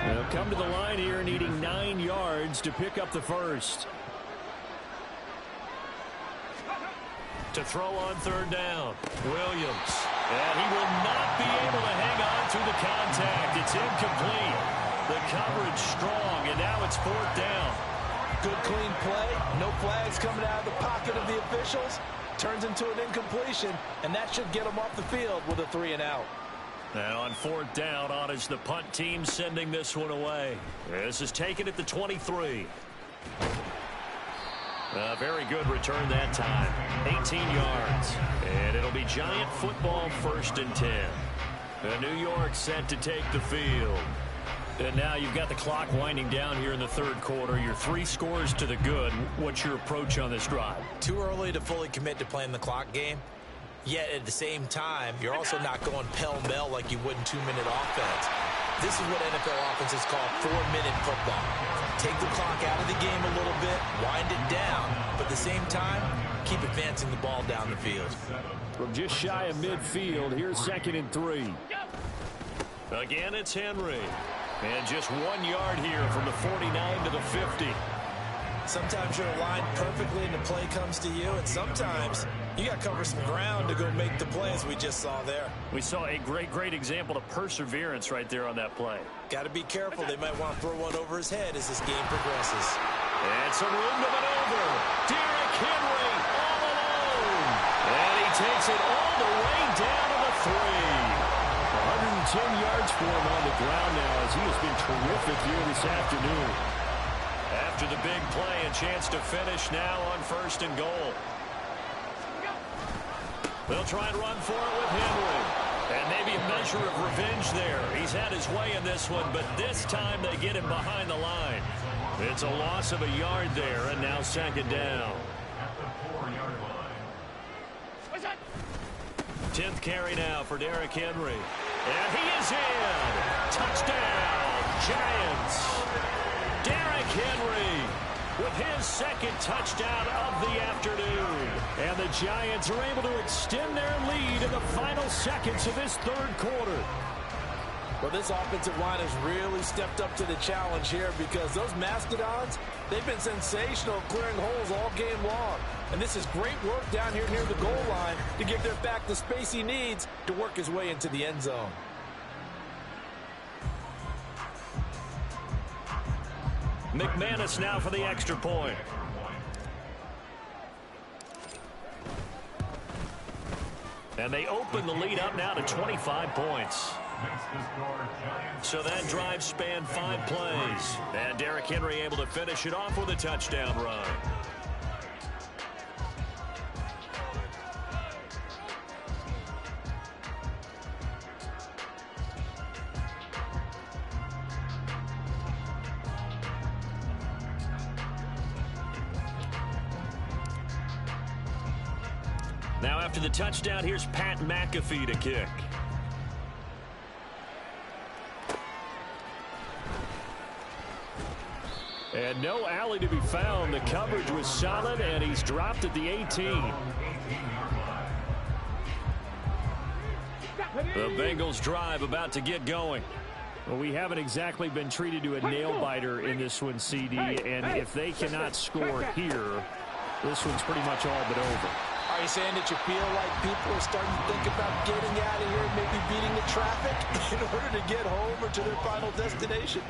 A: They'll come to the line here needing 9 yards to pick up the first. To throw on third down. Williams. And he will not be able to hang on through the contact. It's incomplete. The coverage strong, and now it's 4th down.
D: Good clean play. No flags coming out of the pocket of the officials. Turns into an incompletion, and that should get them off the field with a 3 and out.
A: And on 4th down, on is the punt team sending this one away. This is taken at the 23. A very good return that time. 18 yards. And it'll be Giant football 1st and 10. And New York set to take the field. And now you've got the clock winding down here in the third quarter. You're 3 scores to the good. What's your approach on this drive?
B: Too early to fully commit to playing the clock game. Yet at the same time, you're also not going pell-mell like you would in 2-minute offense. This is what NFL offenses call 4-minute football. Take the clock out of the game a little bit, wind it down, but at the same time, keep advancing the ball down the field.
A: From just shy of midfield, here's 2nd and 3. Again, it's Henry. And just 1 yard here from the 49 to the 50.
B: Sometimes you're aligned perfectly and the play comes to you, and sometimes you got to cover some ground to go make the play, as we just saw there.
A: We saw a great example of perseverance right there on that play.
B: Got to be careful. They might want to throw one over his head as this game progresses.
A: And some room to maneuver. Derrick Henry all alone. And he takes it all the way down to the 3. 110 yards for him on the ground now as he has been terrific here this afternoon. After the big play, a chance to finish now on 1st and goal. They'll try and run for it with Henry. And maybe a measure of revenge there. He's had his way in this one, but this time they get him behind the line. It's a loss of a yard there, and now second down.
C: At the 4-yard line.
A: 10th carry now for Derrick Henry. And he is in. Touchdown, Giants. Derrick Henry with his second touchdown of the afternoon.
E: And the Giants are able to extend their lead in the final seconds of this third quarter.
D: Well, this offensive line has really stepped up to the challenge here because those Mastodons, they've been sensational clearing holes all game long. And this is great work down here near the goal line to give their back the space he needs to work his way into the end zone.
A: McManus now for the extra point. And they open the lead up now to 25 points. So that drive spanned 5 plays. And Derrick Henry able to finish it off with a touchdown run. Now after the touchdown, here's Pat McAfee to kick.
E: And no alley to be found. The coverage was solid, and he's dropped at the 18.
A: The Bengals drive about to get going.
E: Well, we haven't exactly been treated to a nail-biter in this one, CD, and if they cannot score here, this one's pretty much all but over.
D: Are you saying that you feel like people are starting to think about getting out of here and maybe beating the traffic in order to get home or to their final destination?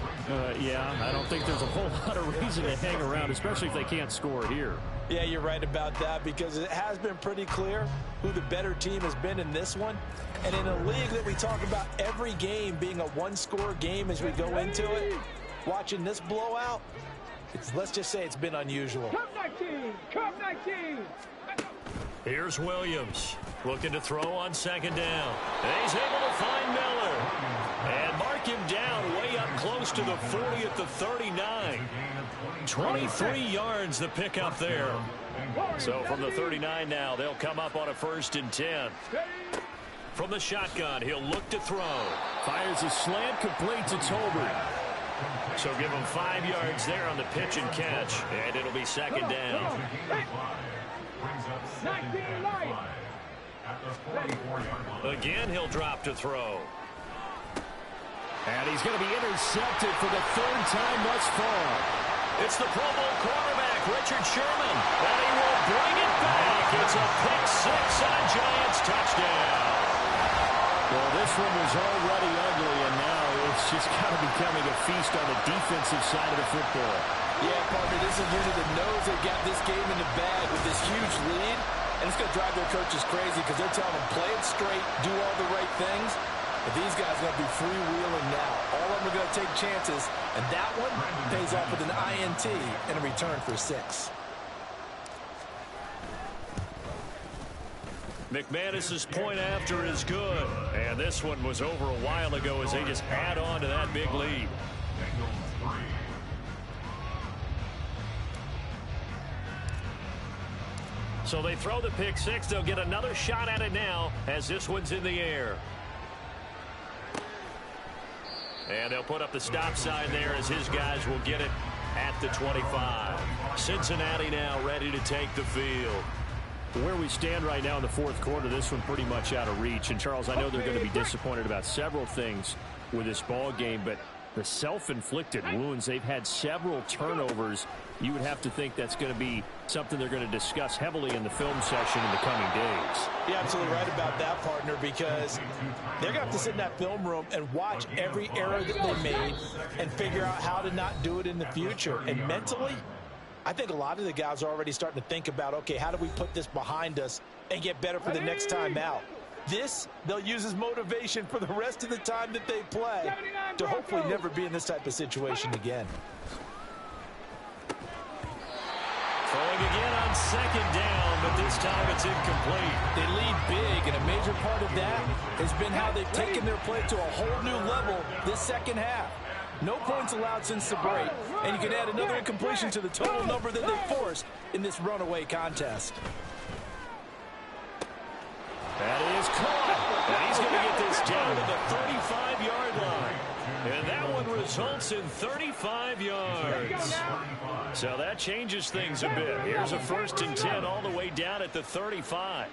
E: Yeah, I don't think there's a whole lot of reason to hang around, especially if they can't score here.
D: Yeah, you're right about that because it has been pretty clear who the better team has been in this one. And in a league that we talk about every game being a one-score game as we go into it, watching this blowout, let's just say it's been unusual.
F: Come 19! Come 19!
A: Here's Williams looking to throw on second down. And he's able to find Miller and mark him down way up close to the 40 at the 39. 23 yards the pickup there. So from the 39 now, they'll come up on a 1st and 10. From the shotgun, he'll look to throw.
E: Fires a slant, complete to Tolbert.
A: So give him 5 yards there on the pitch and catch, and it'll be second down. Again, he'll drop to throw.
E: And he's going to be intercepted for the 3rd time thus far.
A: It's the Pro Bowl quarterback, Richard Sherman, and he will bring it back. It's a pick 6 on Giants touchdown.
E: Well, this one was already ugly, and now it's just kind of becoming a feast on the defensive side of the football.
D: Yeah, partner, this is a unit that knows they got this game in the bag with this huge lead, and it's going to drive their coaches crazy because they're telling them play it straight, do all the right things. But these guys are going to be freewheeling now. All of them are going to take chances, and that one pays off with an INT and a return for 6.
A: McManus's point after is good. And this one was over a while ago as they just add on to that big lead. So they throw the pick 6. They'll get another shot at it now as this one's in the air. And they'll put up the stop sign there as his guys will get it at the 25. Cincinnati now ready to take the field.
E: Where we stand right now in the 4th quarter, this one pretty much out of reach. And, Charles, I know they're going to be disappointed about several things with this ball game, but the self-inflicted wounds, they've had several turnovers. You would have to think that's going to be something they're going to discuss heavily in the film session in the coming days.
D: You're absolutely right about that, partner, because they're going to have to sit in that film room and watch every error that they made and figure out how to not do it in the future. And mentally, I think a lot of the guys are already starting to think about, okay, how do we put this behind us and get better for the next time out? This, they'll use as motivation for the rest of the time that they play to hopefully never be in this type of situation again.
A: Throwing again on second down, but this time it's incomplete.
D: They lead big, and a major part of that has been how they've taken their play to a whole new level this second half. No points allowed since the break, and you can add another incompletion to the total number that they forced in this runaway contest.
A: That is caught, and he's going to get this down to the 35-yard line. And that one results in 35 yards. So that changes things a bit. Here's a 1st and 10 all the way down at the 35.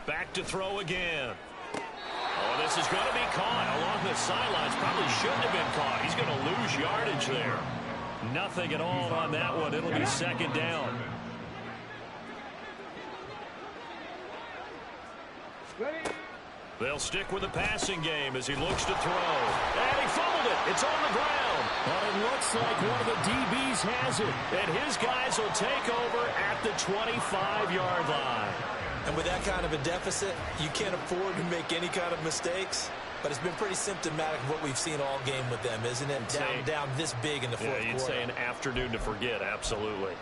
A: Back to throw again. Oh, this is going to be caught along the sidelines. Probably shouldn't have been caught. He's going to lose yardage there. Nothing at all on that one. It'll be second down. They'll stick with the passing game as he looks to throw. And he fumbled it. It's on the ground. But it looks like one of the DBs has it. And his guys will take over at the 25-yard line.
B: And with that kind of a deficit, you can't afford to make any kind of mistakes. But it's been pretty symptomatic of what we've seen all game with them, isn't it? Down this big in the fourth quarter.
A: You'd say an afternoon to forget, absolutely.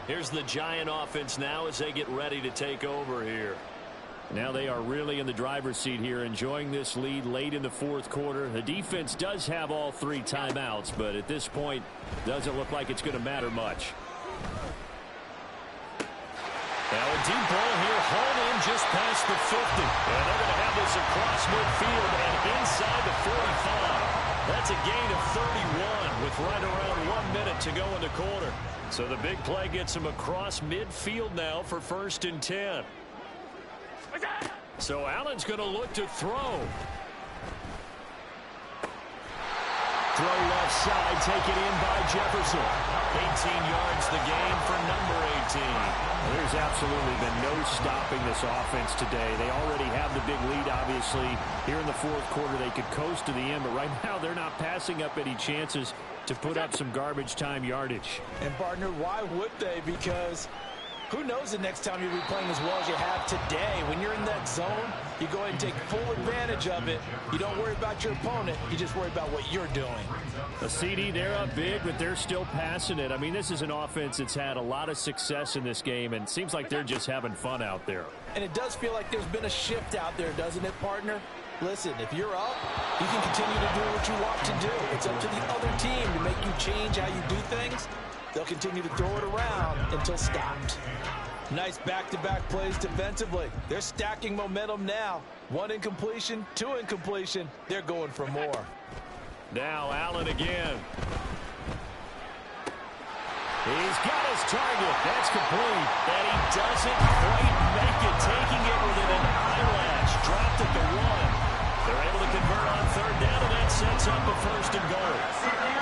A: Here's the Giant offense now as they get ready to take over here.
E: Now they are really in the driver's seat here, enjoying this lead late in the fourth quarter. The defense does have all 3 timeouts, but at this point, doesn't look like it's going to matter much.
A: Now a deep ball here, hauled in just past the 50. And they're going to have this across midfield and inside the 45. That's a gain of 31 with right around 1 minute to go in the quarter. So the big play gets him across midfield now for 1st and 10. So Allen's going to look to throw. Throw left side, taken in by Jefferson. 18 yards the gain for number 18.
E: There's absolutely been no stopping this offense today. They already have the big lead, obviously. Here in the fourth quarter, they could coast to the end, but right now they're not passing up any chances to put up some garbage time yardage.
D: And, partner, why would they? Because who knows the next time you'll be playing as well as you have today. When you're in that zone, you go ahead and take full advantage of it. You don't worry about your opponent. You just worry about what you're doing.
E: A CD, they're up big, but they're still passing it. I mean, this is an offense that's had a lot of success in this game, and it seems like they're just having fun out there.
D: And it does feel like there's been a shift out there, doesn't it, partner? Listen, if you're up, you can continue to do what you want to do. It's up to the other team to make you change how you do things. They'll continue to throw it around until stopped. Nice back-to-back plays defensively. They're stacking momentum now. 1 incompletion, 2 incompletion. They're going for more.
A: Now Allen again.
E: He's got his target. That's complete.
A: And he doesn't quite make it, taking it within an eyelash. Dropped at the 1. They're able to convert on 3rd down, and that sets up a 1st and goal.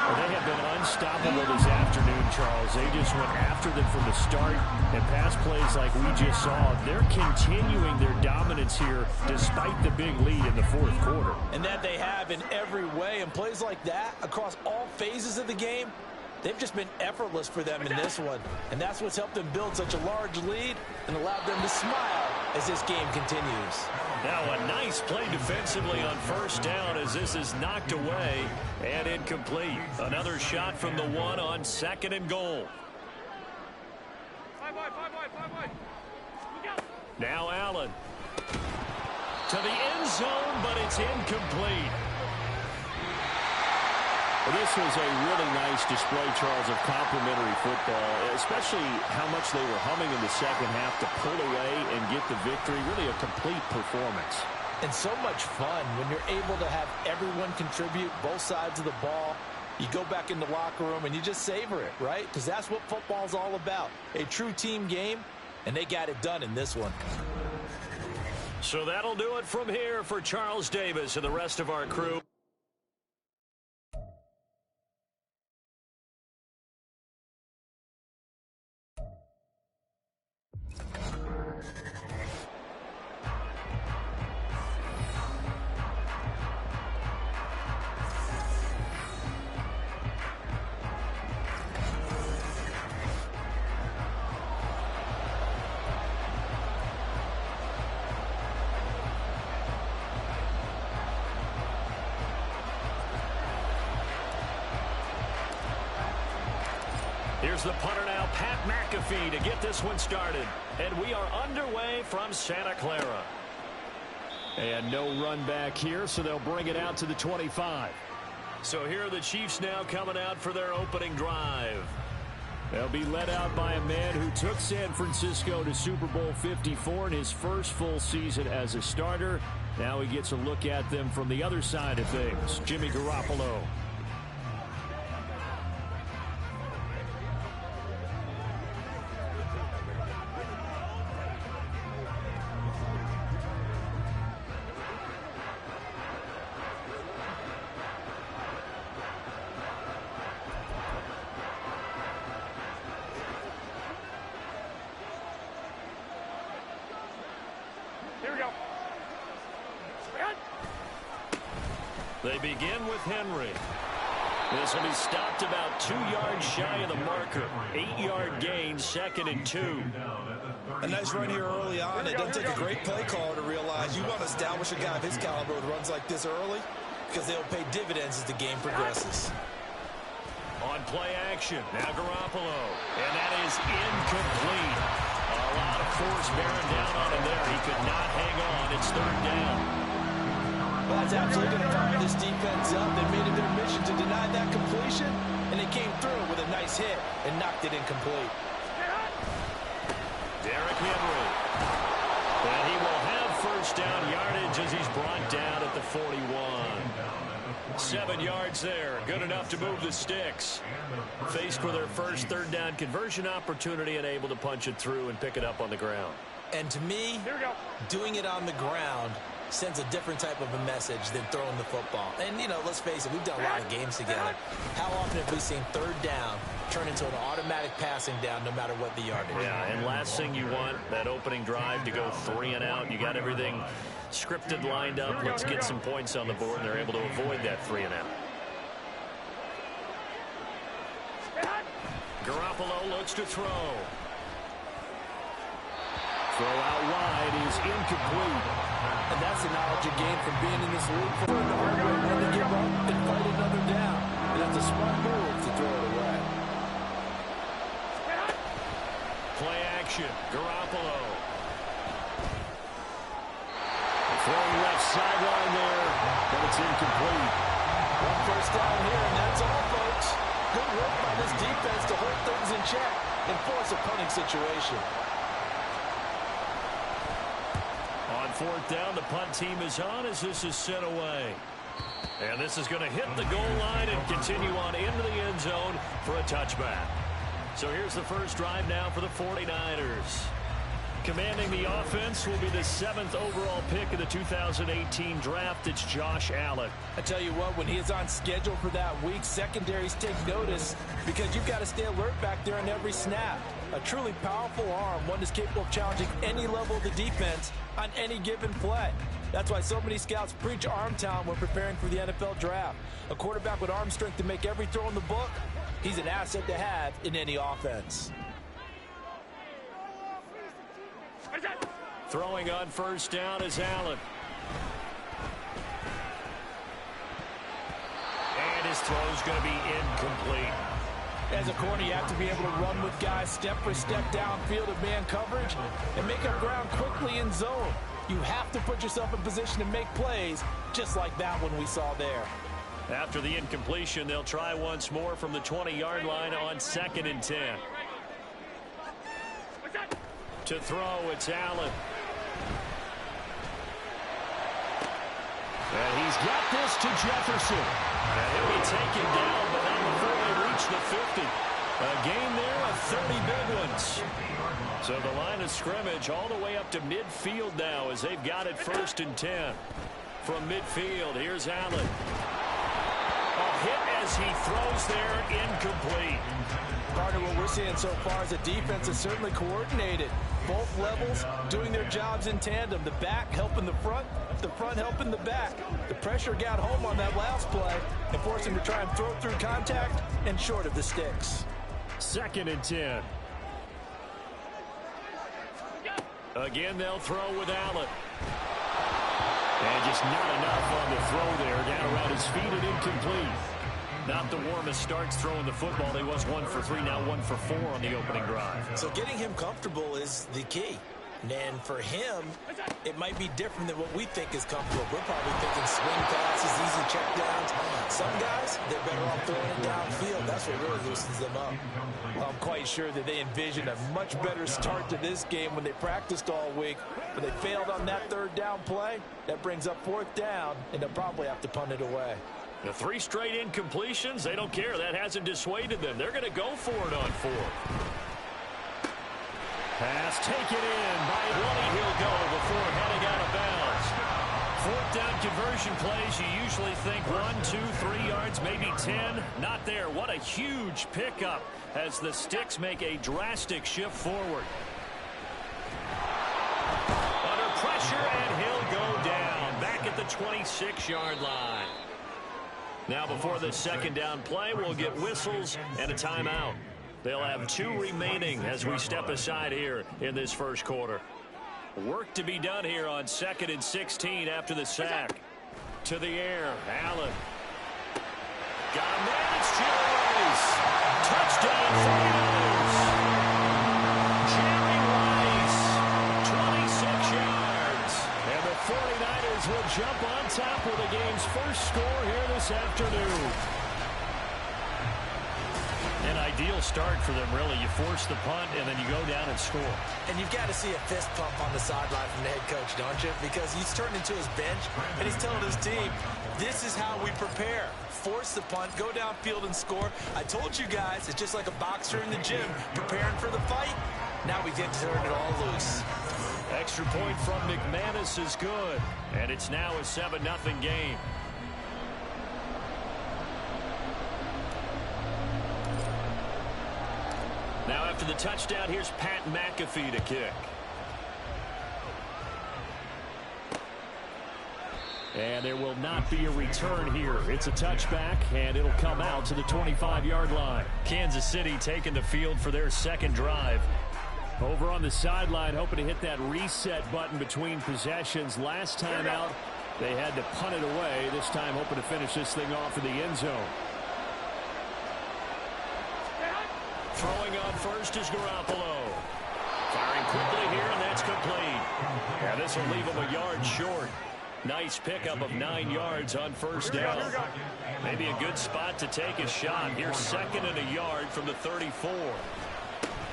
E: Well, they have been unstoppable this afternoon, Charles. They just went after them from the start, and pass plays like we just saw. They're continuing their dominance here despite the big lead in the fourth quarter.
D: And that they have in every way. And plays like that across all phases of the game, they've just been effortless for them in this one. And that's what's helped them build such a large lead and allowed them to smile as this game continues.
A: Now a nice play defensively on 1st down as this is knocked away and incomplete. Another shot from the 1 on 2nd and goal. Now Allen. To the end zone, but it's incomplete.
E: Well, this was a really nice display, Charles, of complimentary football, especially how much they were humming in the second half to pull away and get the victory. Really a complete performance.
D: And so much fun when you're able to have everyone contribute, both sides of the ball. You go back in the locker room and you just savor it, right? Because that's what football's all about. A true team game, and they got it done in this one.
A: So that'll do it from here for Charles Davis and the rest of our crew. Here's the punter now, Pat McAfee, to get this one started. And we are underway from Santa Clara.
E: And no run back here, so they'll bring it out to the 25.
A: So here are the Chiefs now coming out for their opening drive.
E: They'll be led out by a man who took San Francisco to Super Bowl 54 in his first full season as a starter. Now he gets a look at them from the other side of things. Jimmy Garoppolo.
A: They begin with Henry. This will be stopped about 2 yards shy of the marker. 8-yard gain, 2nd and 2.
B: A nice run here early on. It doesn't take a great play caller to realize you want to establish a guy of his caliber with runs like this early because they'll pay dividends as the game progresses.
A: On play action, now Garoppolo. And that is incomplete. A lot of force bearing down on him there. He could not hang on. It's 3rd down.
D: Well, that's absolutely going to fire this defense up. They made it their mission to deny that completion, and they came through with a nice hit and knocked it incomplete.
A: Derrick Henry. And he will have first down yardage as he's brought down at the 41. 7 yards there. Good enough to move the sticks. Faced with their first 3rd down conversion opportunity and able to punch it through and pick it up on the ground.
B: And to me, doing it on the ground sends a different type of a message than throwing the football. And, you know, let's face it, we've done a lot of games together. How often have we seen 3rd down turn into an automatic passing down no matter what the yardage?
A: Yeah, and last thing you want, that opening drive to go 3 and out. You got everything scripted, lined up. Let's get some points on the board, and they're able to avoid that 3 and out. Garoppolo looks to throw.
E: Throw out wide is incomplete.
D: And that's the knowledge you gain from being in this league for the hard way. When to give up and fight another down. And that's a smart move to throw it away.
A: Play action. Garoppolo.
E: Throwing left sideline there, but it's incomplete.
D: 1 first down here, and that's all, folks. Good work by this defense to hold things in check and force a punting situation.
A: On 4th down, the punt team is on as this is sent away. And this is going to hit the goal line and continue on into the end zone for a touchback. So here's the first drive now for the 49ers. Commanding the offense will be the 7th overall pick of the 2018 draft. It's Josh Allen.
D: I tell you what, when he is on schedule for that week, secondaries take notice because you've got to stay alert back there on every snap. A truly powerful arm, one that's capable of challenging any level of the defense on any given play. That's why so many scouts preach arm talent when preparing for the NFL draft. A quarterback with arm strength to make every throw in the book, he's an asset to have in any offense.
A: Throwing on first down is Allen. And his throw's going to be incomplete.
D: As a corner, you have to be able to run with guys step for step downfield of man coverage and make up ground quickly in zone. You have to put yourself in position to make plays just like that one we saw there.
A: After the incompletion, they'll try once more from the 20-yard line on 2nd and 10. To throw, it's Allen.
E: And he's got this to Jefferson.
A: And he'll be taken down, but not before they reach the 50. A gain there of 30 big ones. So the line of scrimmage all the way up to midfield now as they've got it 1st and 10. From midfield, here's Allen. A hit as he throws there, incomplete.
D: Partner, what we're seeing so far is the defense is certainly coordinated. Both levels doing their jobs in tandem. The back helping the front helping the back. The pressure got home on that last play and forced him to try and throw through contact and short of the sticks.
E: 2nd and 10.
A: Again, they'll throw with Allen. And just not enough on the throw there. Down around his feet and incomplete.
E: Not the warmest starts throwing the football. He was 1 for 3, now 1 for 4 on the opening drive.
B: So getting him comfortable is the key. And for him, it might be different than what we think is comfortable. We're probably thinking swing passes, easy checkdowns. Some guys, they're better off throwing it downfield. That's what really loosens them up.
D: I'm quite sure that they envisioned a much better start to this game when they practiced all week. But they failed on that third down play. That brings up fourth down, and they'll probably have to punt it away.
E: The 3 straight incompletions, they don't care. That hasn't dissuaded them. They're going to go for it on 4th. Pass taken in by 20. He'll go before heading out of bounds. 4th down conversion plays, you usually think 1, 2, 3 yards, maybe 10. Not there. What a huge pickup as the Sticks make a drastic shift forward. Under pressure, and he'll go down. Back at the 26-yard line. Now before the second down play, we'll get whistles and a timeout. They'll have 2 remaining as we step aside here in this first quarter. Work to be done here on 2nd and 16 after the sack. To the air, Allen. Got a man, it's Rice. Touchdown, 49ers. Jerry Rice, 26 yards. And the 49ers will jump on top with the game's first score here this afternoon. An ideal start for them, really. You force the punt, and then you go down and score.
B: And you've got to see a fist pump on the sideline from the head coach, don't you? Because he's turned into his bench, and he's telling his team, this is how we prepare. Force the punt, go downfield and score. I told you guys, it's just like a boxer in the gym preparing for the fight. Now we get to turn it all loose.
E: Extra point from McManus is good, and it's now a 7-0 game. Now after the touchdown, here's Pat McAfee to kick. And there will not be a return here. It's a touchback, and it'll come out to the 25-yard line. Kansas City taking the field for their second drive. Over on the sideline, hoping to hit that reset button between possessions. Last time out, they had to punt it away. This time, hoping to finish this thing off in the end zone. Throwing on first is Garoppolo. Firing quickly here, and that's complete. Yeah, this will leave him a yard short. Nice pickup of 9 yards on first down. Maybe a good spot to take a shot. Here's 2nd and a yard from the 34.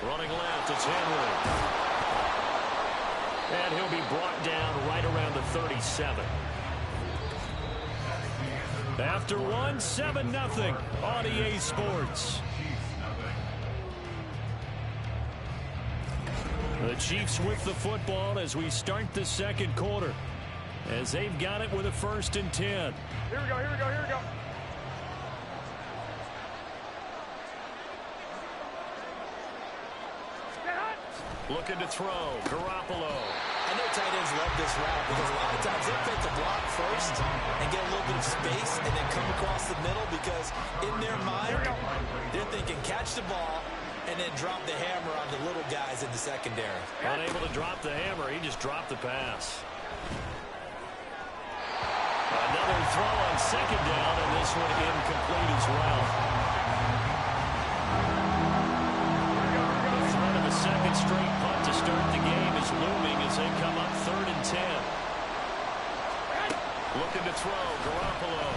E: Running left, it's Henry. And he'll be brought down right around the 37. After 1, 7-0 on EA Sports. The Chiefs with the football as we start the second quarter. As they've got it with a 1st and 10.
F: Here we go, here we go, here we go.
B: Looking to throw, Garoppolo. I know tight ends love this route because a lot of times they'll take the block first and get a little bit of space and then come across the middle because in their mind, they're thinking catch the ball and then drop the hammer on the little guys in the secondary.
E: Unable to drop the hammer, he just dropped the pass. Another throw on 2nd down, and this one incomplete as well. The threat of a second straight punt to start the game is looming as they come up 3rd and 10. Looking to throw, Garoppolo.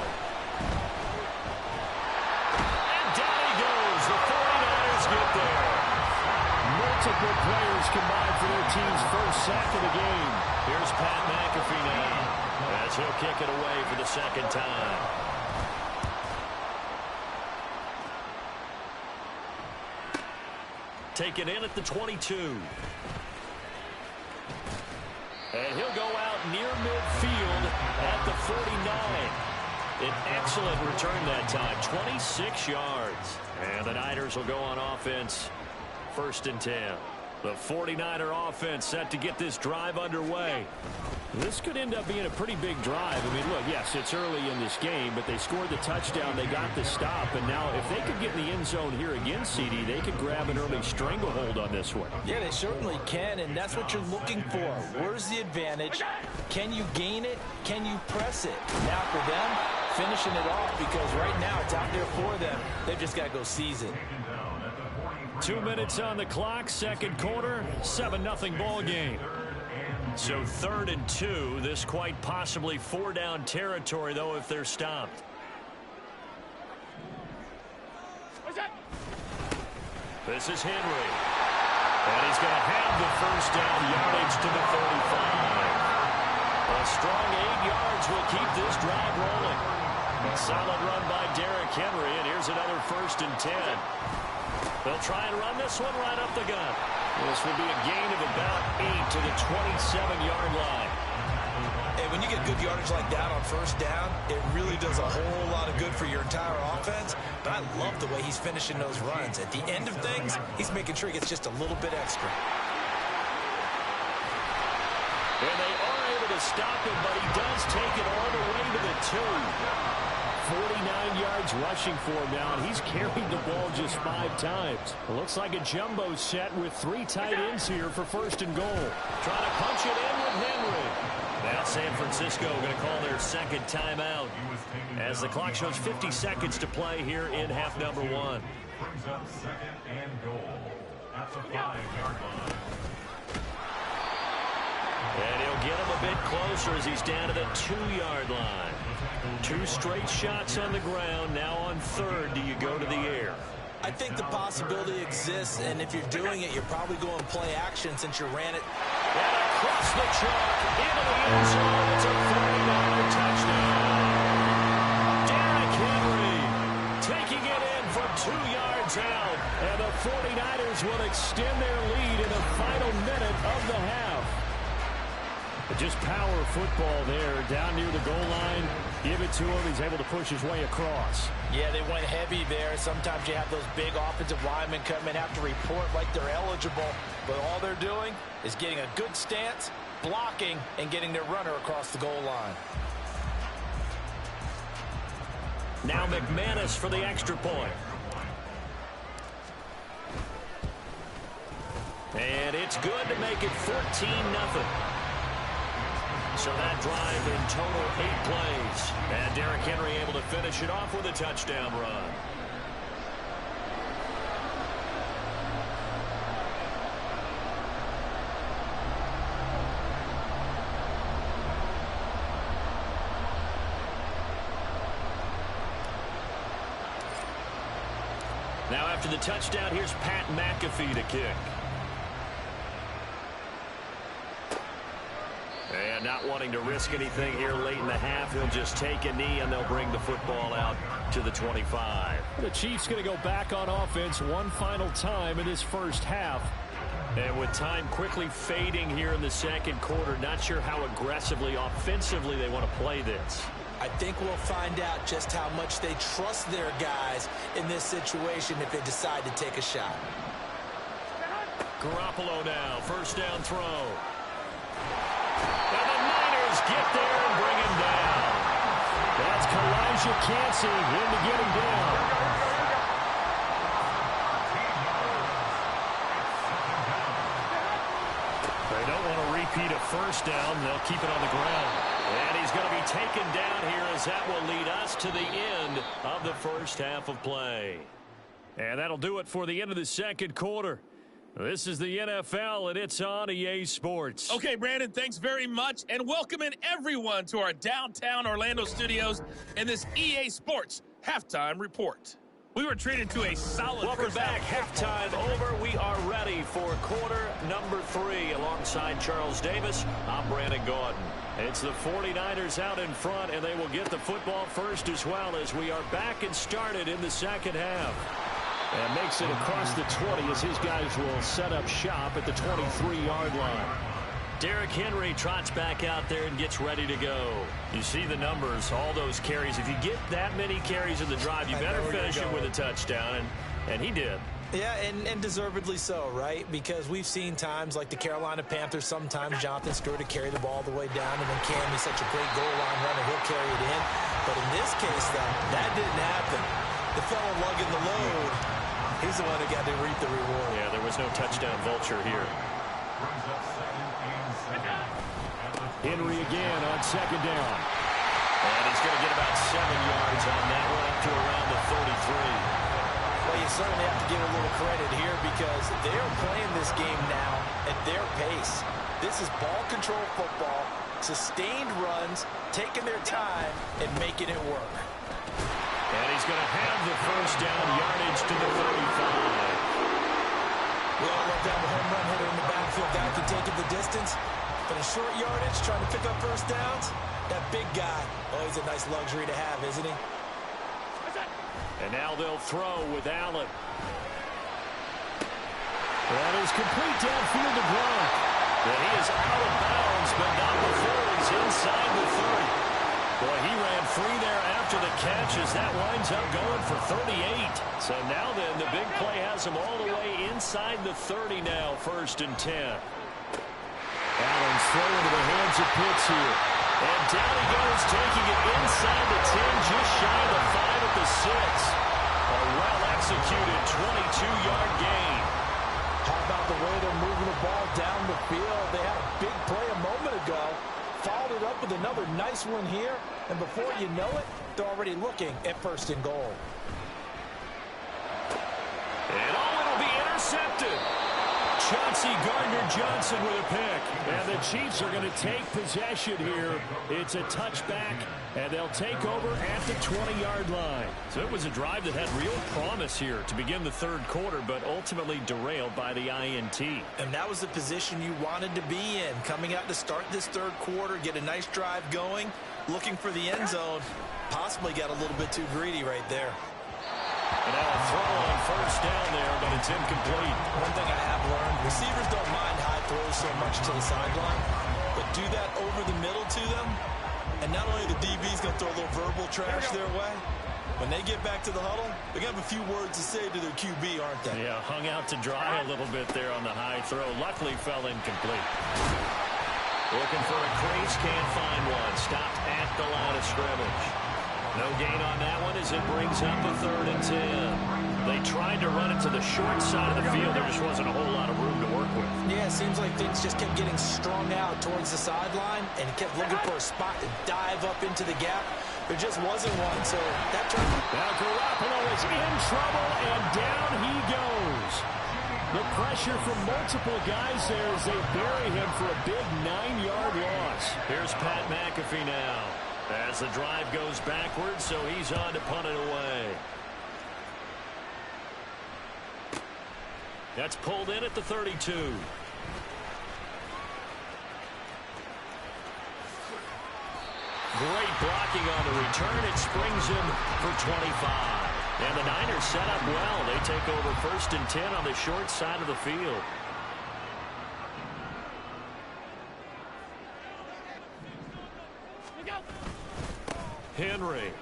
E: And down he goes. The 49ers get there. Multiple players combined for their team's first sack of the game. Here's Pat McAfee now, as he'll kick it away for the second time. Taken in at the 22. And he'll go out near midfield at the 49. An excellent return that time, 26 yards. And the Niners will go on offense, 1st and 10. The 49er offense set to get this drive underway. This could end up being a pretty big drive. I mean, look, yes, it's early in this game, but they scored the touchdown, they got the stop, and now if they could get in the end zone here again, CD, they could grab an early stranglehold on this one.
D: Yeah, they certainly can, and that's what you're looking for. Where's the advantage? Can you gain it? Can you press it? Now for them, finishing it off, because right now it's out there for them. They've just got to go seize it.
E: 2 minutes on the clock, second quarter, 7-0 ball game. So 3rd and 2, this quite possibly 4-down territory, though, if they're stopped. This is Henry. And he's going to have the first down, yardage to the 35. A strong 8 yards will keep this drive rolling. A solid run by Derrick Henry, and here's another 1st and 10. They'll try and run this one right up the gut. This will be a gain of about 8 to the 27-yard line.
D: Hey, when you get good yardage like that on first down, it really does a whole lot of good for your entire offense. But I love the way he's finishing those runs. At the end of things, he's making sure he gets just a little bit extra.
E: And they are able to stop him, but he does take it all the way to the 2. 49 yards rushing for him now, and he's carried the ball just 5 times. It looks like a jumbo set with 3 tight ends here for 1st and goal. Trying to punch it in with Henry. Now San Francisco going to call their second timeout as the clock shows 50 seconds to play here in half number 1.
C: Brings up 2nd and goal at the 5-yard line.
E: And he'll get him a bit closer as he's down to the 2-yard line. 2 straight shots on the ground. Now on 3rd, do you go to the air?
D: I think the possibility exists, and if you're doing it, you're probably going play action since you ran it.
E: And across the chalk, into the end zone. It's a 49er touchdown. Derrick Henry taking it in from 2 yards out. And the 49ers will extend their lead in the final minute of the half. But just power football there, down near the goal line. Give it to him. He's able to push his way across.
D: Yeah, they went heavy there. Sometimes you have those big offensive linemen come in, have to report like they're eligible. But all they're doing is getting a good stance, blocking, and getting their runner across the goal line.
E: Now McManus for the extra point. And it's good to make it 14-0. So that drive in total 8 plays. And Derrick Henry able to finish it off with a touchdown run. Now after the touchdown, here's Pat McAfee to kick. And not wanting to risk anything here late in the half, he'll just take a knee and they'll bring the football out to the 25. The Chiefs going to go back on offense one final time in this first half. And with time quickly fading here in the second quarter, not sure how aggressively, offensively they want to play this.
D: I think we'll find out just how much they trust their guys in this situation if they decide to take a shot.
E: Garoppolo now, first down throw. And the Niners get there and bring him down. That's Kalijah Cansey in to get him down. They don't want to repeat a first down. They'll keep it on the ground. And he's going to be taken down here as that will lead us to the end of the first half of play. And that'll do it for the end of the second quarter. This is the NFL, and it's on EA Sports.
G: Okay, Brandon, thanks very much. And welcome in everyone to our downtown Orlando studios in this EA Sports Halftime Report. We were treated to a solid
E: Welcome back. Halftime over. We are ready for quarter number 3. Alongside Charles Davis, I'm Brandon Gordon. It's the 49ers out in front, and they will get the football first as well as we are back and started in the second half. And makes it across the 20 as his guys will set up shop at the 23-yard line. Derrick Henry trots back out there and gets ready to go. You see the numbers, all those carries. If you get that many carries in the drive, you better finish it with a touchdown, and he did.
D: Yeah, and deservedly so, right? Because we've seen times like the Carolina Panthers, sometimes Jonathan Stewart to carry the ball all the way down, and then Cam, he's such a great goal line runner, he'll carry it in. But in this case, though, that didn't happen. The fellow lugging the load, he's the one that got to reap the reward.
E: Yeah, there was no touchdown vulture here.
C: Brings up 2nd and 7.
E: Henry again on second down.
A: And he's going to get about 7 yards on that one up to around the 33.
D: Well, you certainly have to give a little credit here because they're playing this game now at their pace. This is ball control football, sustained runs, taking their time and making it work.
A: And he's going to have the first down yardage to the 35.
B: We all love to have a home run hitter in the backfield. Guy can take it the distance. But in short yardage, trying to pick up first downs, that big guy, oh, he's a nice luxury to have, isn't he?
E: And now they'll throw with Allen. That is complete downfield to Gronk.
A: And he is out of bounds, but not before he's inside the 30. Boy, he ran free there after the catch as that winds up going for 38. So now then, the big play has him all the way inside the 30 now, 1st and 10.
E: Allen's throw into the hands of Pitts here.
A: And down he goes, taking it inside the 10, just shy of the 5 at the 6. A well-executed 22-yard gain.
D: How about the way they're moving the ball down the field? They had a big play a moment ago. Followed it up with another nice one here. And before you know it, they're already looking at 1st and goal.
A: And it'll be intercepted.
E: Chauncey Gardner-Johnson with a pick. And the Chiefs are going to take possession here. It's a touchback, and they'll take over at the 20-yard line.
A: So it was a drive that had real promise here to begin the 3rd quarter, but ultimately derailed by the INT.
B: And that was the position you wanted to be in. Coming out to start this 3rd quarter, get a nice drive going, looking for the end zone. Possibly got a little bit too greedy right there.
A: And now a throw on 1st down there, but it's incomplete.
B: One thing I have learned, receivers don't mind high throws so much to the sideline, but do that over the middle to them, and not only the DB's going to throw a little verbal trash their way, when they get back to the huddle, they're going to have a few words to say to their QB, aren't they?
A: Yeah, hung out to dry a little bit there on the high throw. Luckily fell incomplete. Looking for a crease, can't find one. Stopped at the line of scrimmage. No gain on that one as it brings up a 3rd and 10. They tried to run it to the short side of the field. There just wasn't a whole lot of room to work with.
B: Yeah, it seems like things just kept getting strung out towards the sideline, and he kept looking for a spot to dive up into the gap. There just wasn't one, so that turned.
E: Now Garoppolo is in trouble, and down he goes. The pressure from multiple guys there as they bury him for a big 9-yard loss.
A: Here's Pat McAfee now. As the drive goes backwards, so he's on to punt it away. That's pulled in at the 32. Great blocking on the return. It springs him for 25. And the Niners set up well. They take over 1st and 10 on the short side of the field. Henry.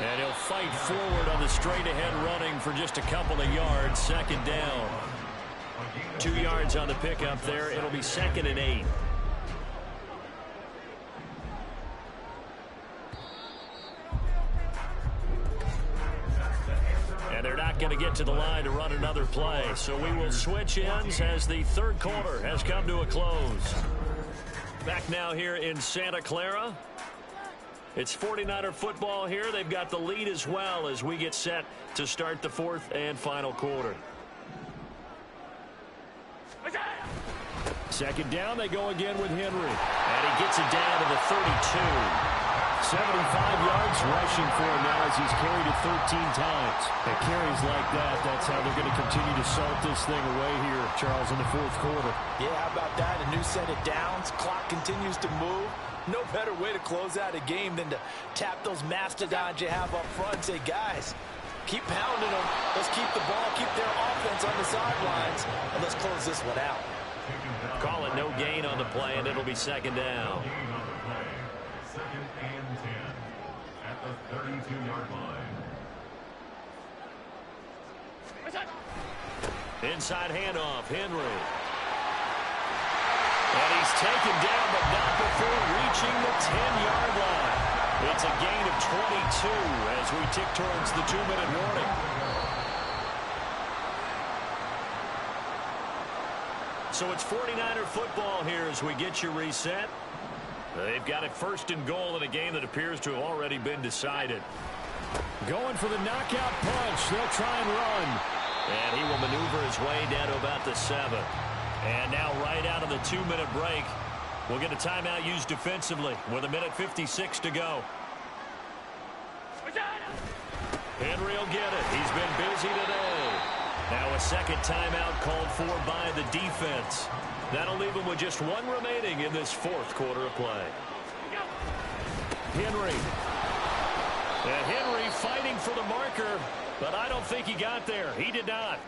A: And he'll fight forward on the straight-ahead running for just a couple of yards. 2nd down. 2 yards on the pickup there. It'll be 2nd and 8. And they're not going to get to the line to run another play. So we will switch ends as the 3rd quarter has come to a close. Back now here in Santa Clara. It's 49er football here. They've got the lead as well as we get set to start the 4th and final quarter.
E: 2nd down, they go again with Henry.
A: And he gets it down to the 32.
E: 75 yards rushing for him now as he's carried it 13 times. And carries like that, that's how they're going to continue to salt this thing away here, Charles, in the 4th quarter.
D: Yeah, how about that? A new set of downs. Clock continues to move. No better way to close out a game than to tap those mastodons you have up front and say, guys, keep pounding them. Let's keep the ball, keep their offense on the sidelines, and let's close this one out.
A: Call it no gain on the play, and it'll be 2nd down.
C: 2nd and 10 at the 32-yard line.
A: Inside handoff, Henry. And he's taken down, but not before reaching the 10-yard line. It's a gain of 22 as we tick towards the 2-minute warning. So it's 49er football here as we get you reset. They've got it first and goal in a game that appears to have already been decided.
E: Going for the knockout punch. They'll try and run.
A: And he will maneuver his way down to about the 7. And now right out of the 2-minute break, we'll get a timeout used defensively with 1:56 to go. Henry will get it. He's been busy today. Now a second timeout called for by the defense. That'll leave him with just one remaining in this fourth quarter of play.
E: Henry.
A: And Henry fighting for the marker, but I don't think he got there. He did not.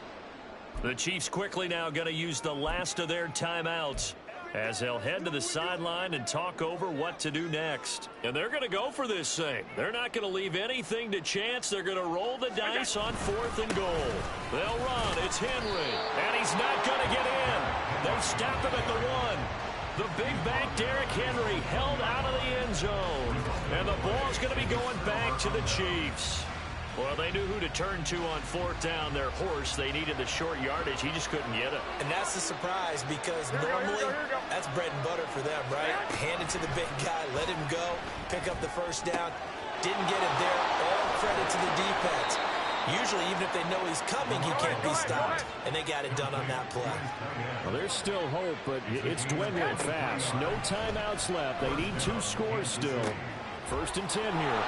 A: The Chiefs quickly now going to use the last of their timeouts as they'll head to the sideline and talk over what to do next. And they're going to go for this thing. They're not going to leave anything to chance. They're going to roll the dice on 4th and goal. They'll run. It's Henry. And he's not going to get in. They stop him at the 1. The big back Derrick Henry held out of the end zone. And the ball's going to be going back to the Chiefs. Well, they knew who to turn to on 4th down. Their horse, they needed the short yardage. He just couldn't get it.
B: And that's the surprise because normally that's bread and butter for them, right? Hand it to the big guy, let him go, pick up the first down. Didn't get it there. All credit to the defense. Usually, even if they know he's coming, he can't be stopped. And they got it done on that play.
E: Well, there's still hope, but it's dwindling fast. No timeouts left. They need 2 scores still. 1st and 10 here.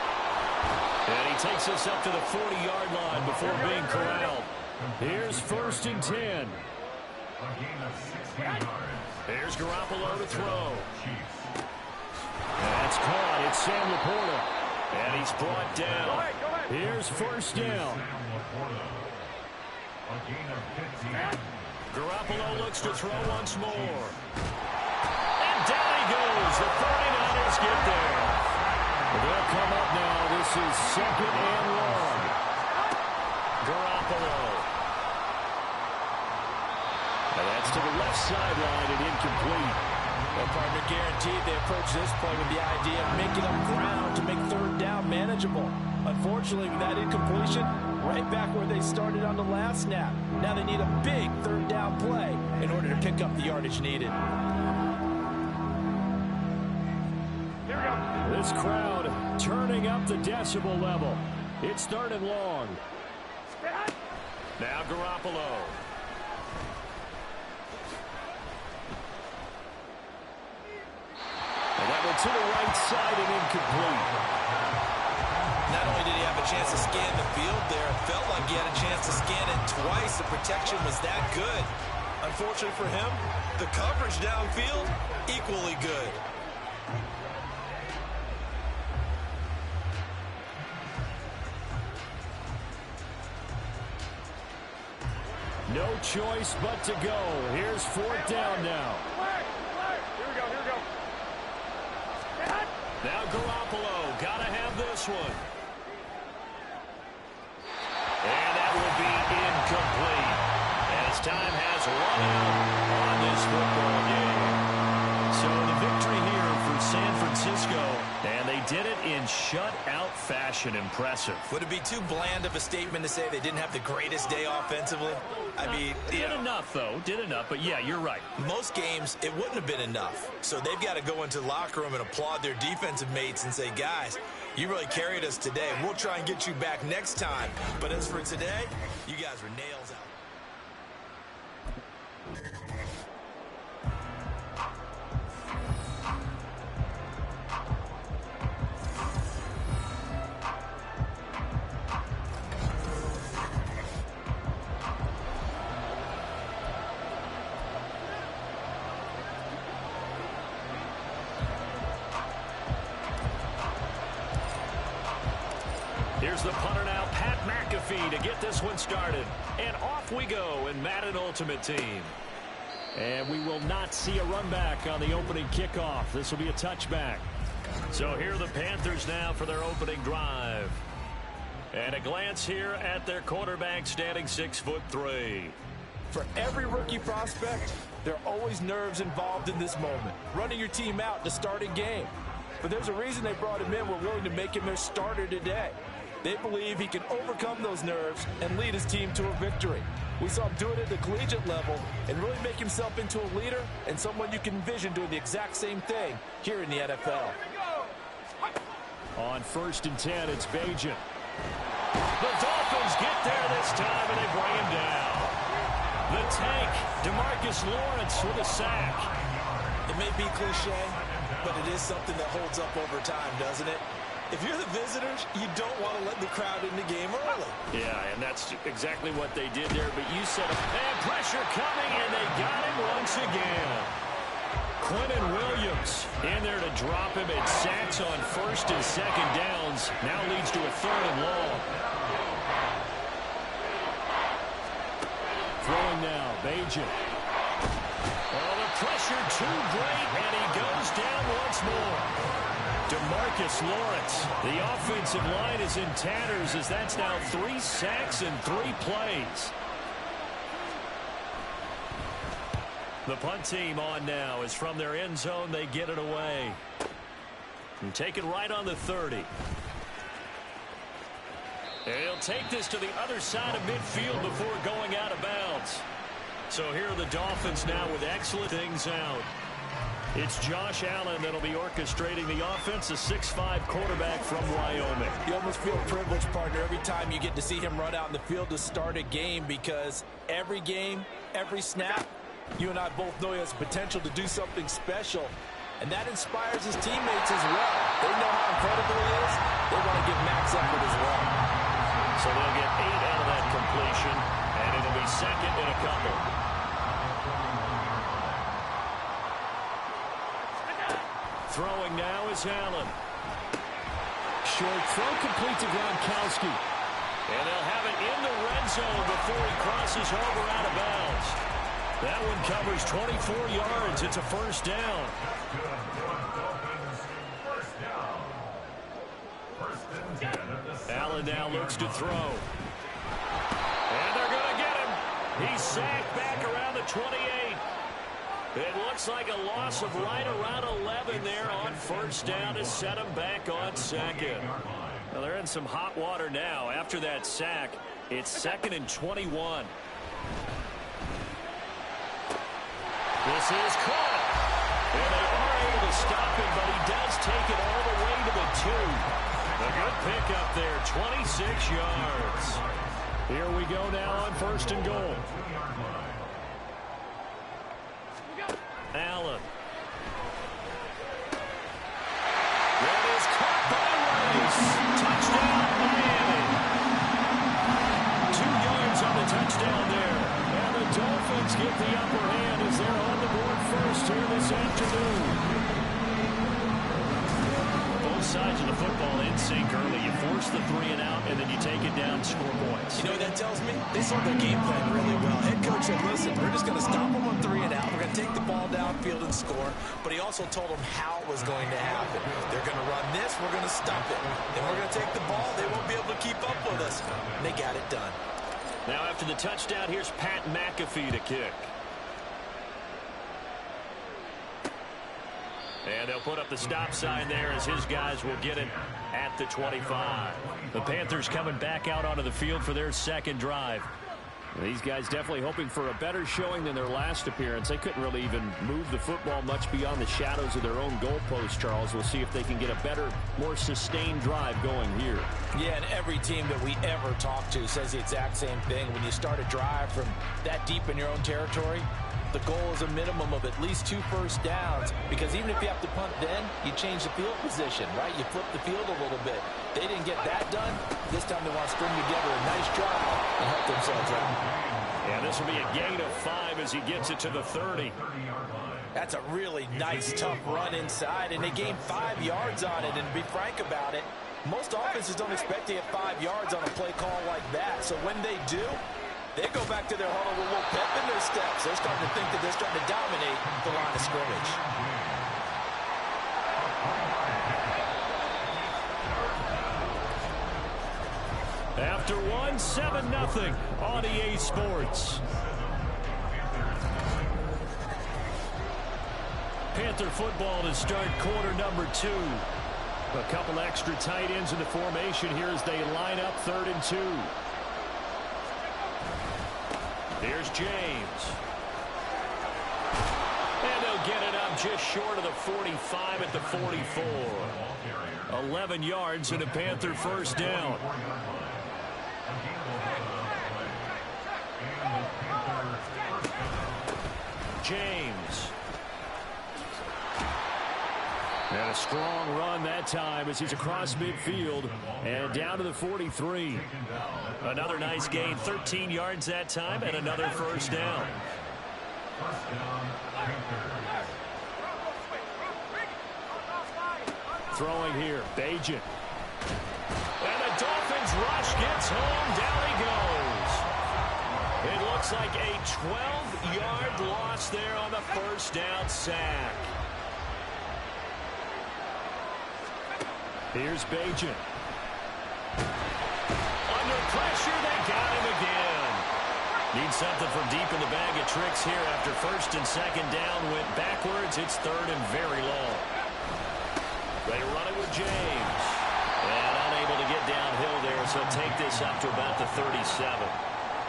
E: And he takes us up to the 40-yard line before being corralled. Here's 1st and 10.
A: Here's Garoppolo to throw.
E: That's caught. It's Sam Laporta.
A: And he's brought down.
E: Here's 1st down.
A: Garoppolo looks to throw once more. And down he goes. The 49ers get there.
E: They'll come up now. This is 2nd and long.
A: Garoppolo.
E: And that's to the left sideline and incomplete.
D: Well, partner, guaranteed they approach this play with the idea of making up ground to make 3rd down manageable. Unfortunately, with that incompletion, right back where they started on the last snap. Now they need a big 3rd down play in order to pick up the yardage needed.
E: This crowd turning up the decibel level. It's 3rd and long.
A: Now Garoppolo.
E: And that went to the right side and incomplete.
B: Not only did he have a chance to scan the field there, it felt like he had a chance to scan it twice. The protection was that good. Unfortunately for him, the coverage downfield, equally good.
E: No choice but to go. Here's 4th down now.
F: Here we go.
A: Now Garoppolo. Got to have this one. And that will be incomplete. As time has run out on this football game. So the victory here for San Francisco. And they did it in shutout fashion. Impressive.
B: Would it be too bland of a statement to say they didn't have the greatest day offensively? I mean,
A: did enough, though. Did enough. But, yeah, you're right.
B: Most games, it wouldn't have been enough. So they've got to go into the locker room and applaud their defensive mates and say, guys, you really carried us today. We'll try and get you back next time. But as for today, you guys were nails out.
A: Here's the punter now, Pat McAfee, to get this one started. And off we go in Madden Ultimate Team.
E: And we will not see a run back on the opening kickoff. This will be a touchback.
A: So here are the Panthers now for their opening drive. And a glance here at their quarterback standing 6'3".
D: For every rookie prospect, there are always nerves involved in this moment. Running your team out to start a game. But there's a reason they brought him in. We're willing to make him their starter today. They believe he can overcome those nerves and lead his team to a victory. We saw him do it at the collegiate level and really make himself into a leader and someone you can envision doing the exact same thing here in the NFL.
E: On 1st and 10, it's Bajan.
A: The Dolphins get there this time, and they bring him down. The tank, DeMarcus Lawrence with a sack.
B: It may be cliche, but it is something that holds up over time, doesn't it? If you're the visitors, you don't want to let the crowd in the game early.
A: Yeah, and that's exactly what they did there. But you said, and pressure coming, and they got him once again. Quentin Williams in there to drop him. It sacks on 1st and 2nd downs. Now leads to a 3rd and long.
E: Throwing now, Bajan.
A: Oh, the pressure too great, and he goes down once more. DeMarcus Lawrence. The offensive line is in tatters as that's now 3 sacks in 3 plays. The punt team on now is from their end zone. They get it away. And take it right on the 30. And he'll take this to the other side of midfield before going out of bounds. So here are the Dolphins now with excellent things out. It's Josh Allen that'll be orchestrating the offense, a 6'5" quarterback from Wyoming.
D: You almost feel privileged, partner, every time you get to see him run out in the field to start a game, because every game, every snap, you and I both know he has potential to do something special, and that inspires his teammates as well. They know how incredible he is. They want to give Max effort as well.
A: So they'll get 8 out of that completion, and it'll be 2nd and a couple. Throwing now is Allen.
E: Short throw complete to Gronkowski.
A: And they'll have it in the red zone before he crosses over out of bounds. That one covers 24 yards. It's a 1st down. Allen now looks to throw. And they're going to get him. He's sacked back around the 28. It looks like a loss of right around 11 there on 1st down to set him back on 2nd. Well, they're in some hot water now. After that sack, it's 2nd and 21. This is caught. And they are able to stop him, but he does take it all the way to the 2. A good pickup there, 26 yards.
E: Here we go now on 1st and goal.
A: Allen. That is caught by Rice. Touchdown, Miami. 2 yards on the touchdown there. And the Dolphins get the upper hand as they're on the board first here this afternoon. Both sides of the football in sync early. You force the 3 and out, and then you take it down, score points.
B: You know what that tells me? They saw their game plan really well. Head coach said, listen, we're just going to stop them on 3 and out. We're going to take the ball downfield and score. But he also told them how it was going to happen. They're going to run this. We're going to stop it. Then we're going to take the ball. They won't be able to keep up with us. And they got it done.
A: Now after the touchdown, here's Pat McAfee to kick. And they'll put up the stop sign there as his guys will get it at the 25. The Panthers coming back out onto the field for their 2nd drive.
E: These guys definitely hoping for a better showing than their last appearance. They couldn't really even move the football much beyond the shadows of their own goalpost, Charles. We'll see if they can get a better, more sustained drive going here.
D: Yeah, and every team that we ever talk to says the exact same thing. When you start a drive from that deep in your own territory, the goal is a minimum of at least 2 first downs, because even if you have to punt then, you change the field position, right? You flip the field a little bit. They didn't get that done. This time they want to string together a nice drive and help themselves out.
A: And this will be a gain of 5 as he gets it to the 30.
D: That's a really nice, tough run inside, and they gained 5 yards on it. And to be frank about it, most offenses don't expect to get 5 yards on a play call like that. So when they do, they go back to their huddle with a little pep in their steps. They're starting to think that they're starting to dominate the line of scrimmage.
A: After one, 7-0 on EA Sports. Panther football to start quarter number 2.
E: A couple extra tight ends in the formation here as they line up 3rd and 2. Here's James. And they'll get it up just short of the 45 at the 44. 11 yards and a Panther first down. James. And a strong run that time as he's across midfield and down to the 43. Another nice gain, 13 yards that time, and another first down. Throwing here, Bajan. And the Dolphins rush gets home, down he goes. It looks like a 12-yard loss there on the first down sack. Here's Bajan. Under pressure, they got him again. Need something from deep in the bag of tricks here after 1st and 2nd down went backwards. It's 3rd and very long. They run it with James. And unable to get downhill there, so take this up to about the 37.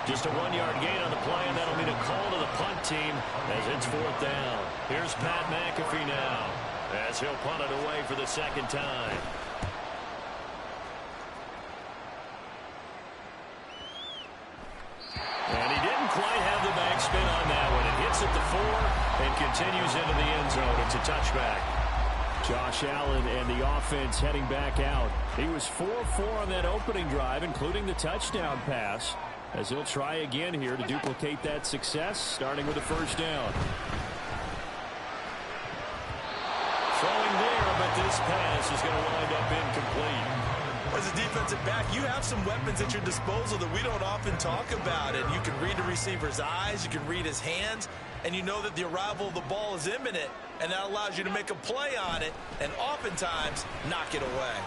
E: Just a 1-yard gain on the play, and that'll mean a call to the punt team as it's 4th down. Here's Pat McAfee now as he'll punt it away for the 2nd time. And he didn't quite have the backspin on that one. It hits at the 4 and continues into the end zone. It's a touchback. Josh Allen and the offense heading back out. He was 4-4 on that opening drive, including the touchdown pass, as he'll try again here to duplicate that success, starting with the first down. Throwing there, but this pass is going to wind up incomplete.
B: As a defensive back, you have some weapons at your disposal that we don't often talk about. And you can read the receiver's eyes, you can read his hands, and you know that the arrival of the ball is imminent, and that allows you to make a play on it and oftentimes knock it away.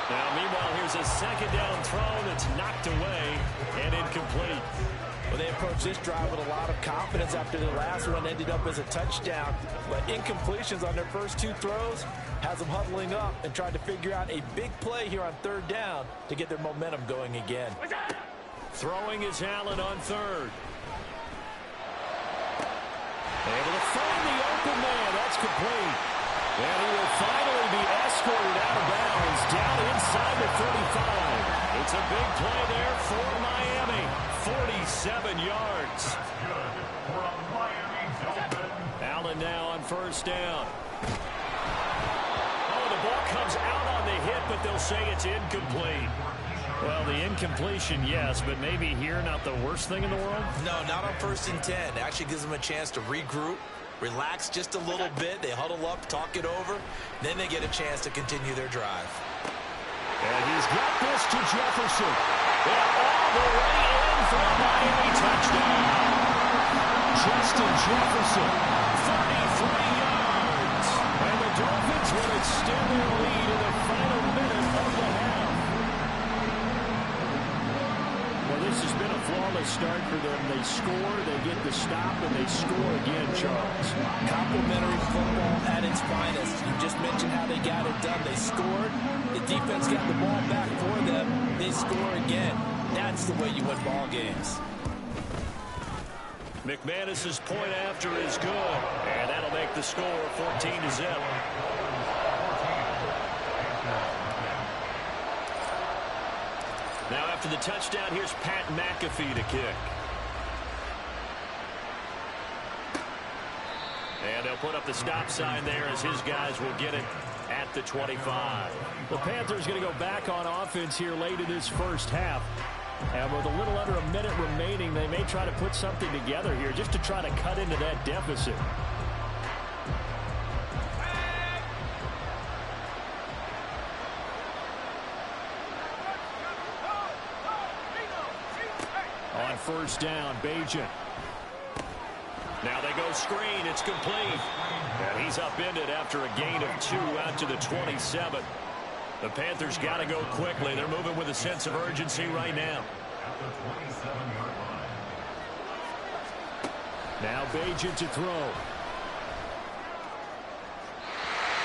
E: Now, meanwhile, here's a 2nd down throw that's knocked away and incomplete.
D: Well, they approached this drive with a lot of confidence after the last one ended up as a touchdown. But incompletions on their first 2 throws has them huddling up and trying to figure out a big play here on 3rd down to get their momentum going again.
E: Throwing is Allen on 3rd. Able to find the open man. That's complete. And he will finally be escorted out of bounds down inside the 35. It's a big play there for Miami. 47 yards. Allen now on first down. Oh, the ball comes out on the hit, but they'll say it's incomplete. Well, the incompletion, yes, but maybe here not the worst thing in the world?
B: No, not on 1st and 10. It actually gives them a chance to regroup, relax just a little bit. They huddle up, talk it over. Then they get a chance to continue their drive.
E: And he's got this to Jefferson. And all the way in for a Miami touchdown. Justin Jefferson, 33 yards. And the Dolphins will extend their lead in the final minute of the half. Well, this has been a flawless start for them. They score, they get the stop, and they score again, Charles.
D: Complimentary football at its finest. You just mentioned how they got it done. They scored. The defense got the ball back for them. They score again. That's the way you win ball games.
E: McManus's point after is good, and that'll make the score 14-0. Now after the touchdown, here's Pat McAfee to kick. And they'll put up the stop sign there as his guys will get it at the 25. The Panthers going to go back on offense here late in this first half. And with a little under a minute remaining, they may try to put something together here just to try to cut into that deficit. On first down, Bajan. Now they go screen. It's complete. And he's upended after a gain of 2 out to the 27. The Panthers got to go quickly. They're moving with a sense of urgency right now. Now Bajan to throw.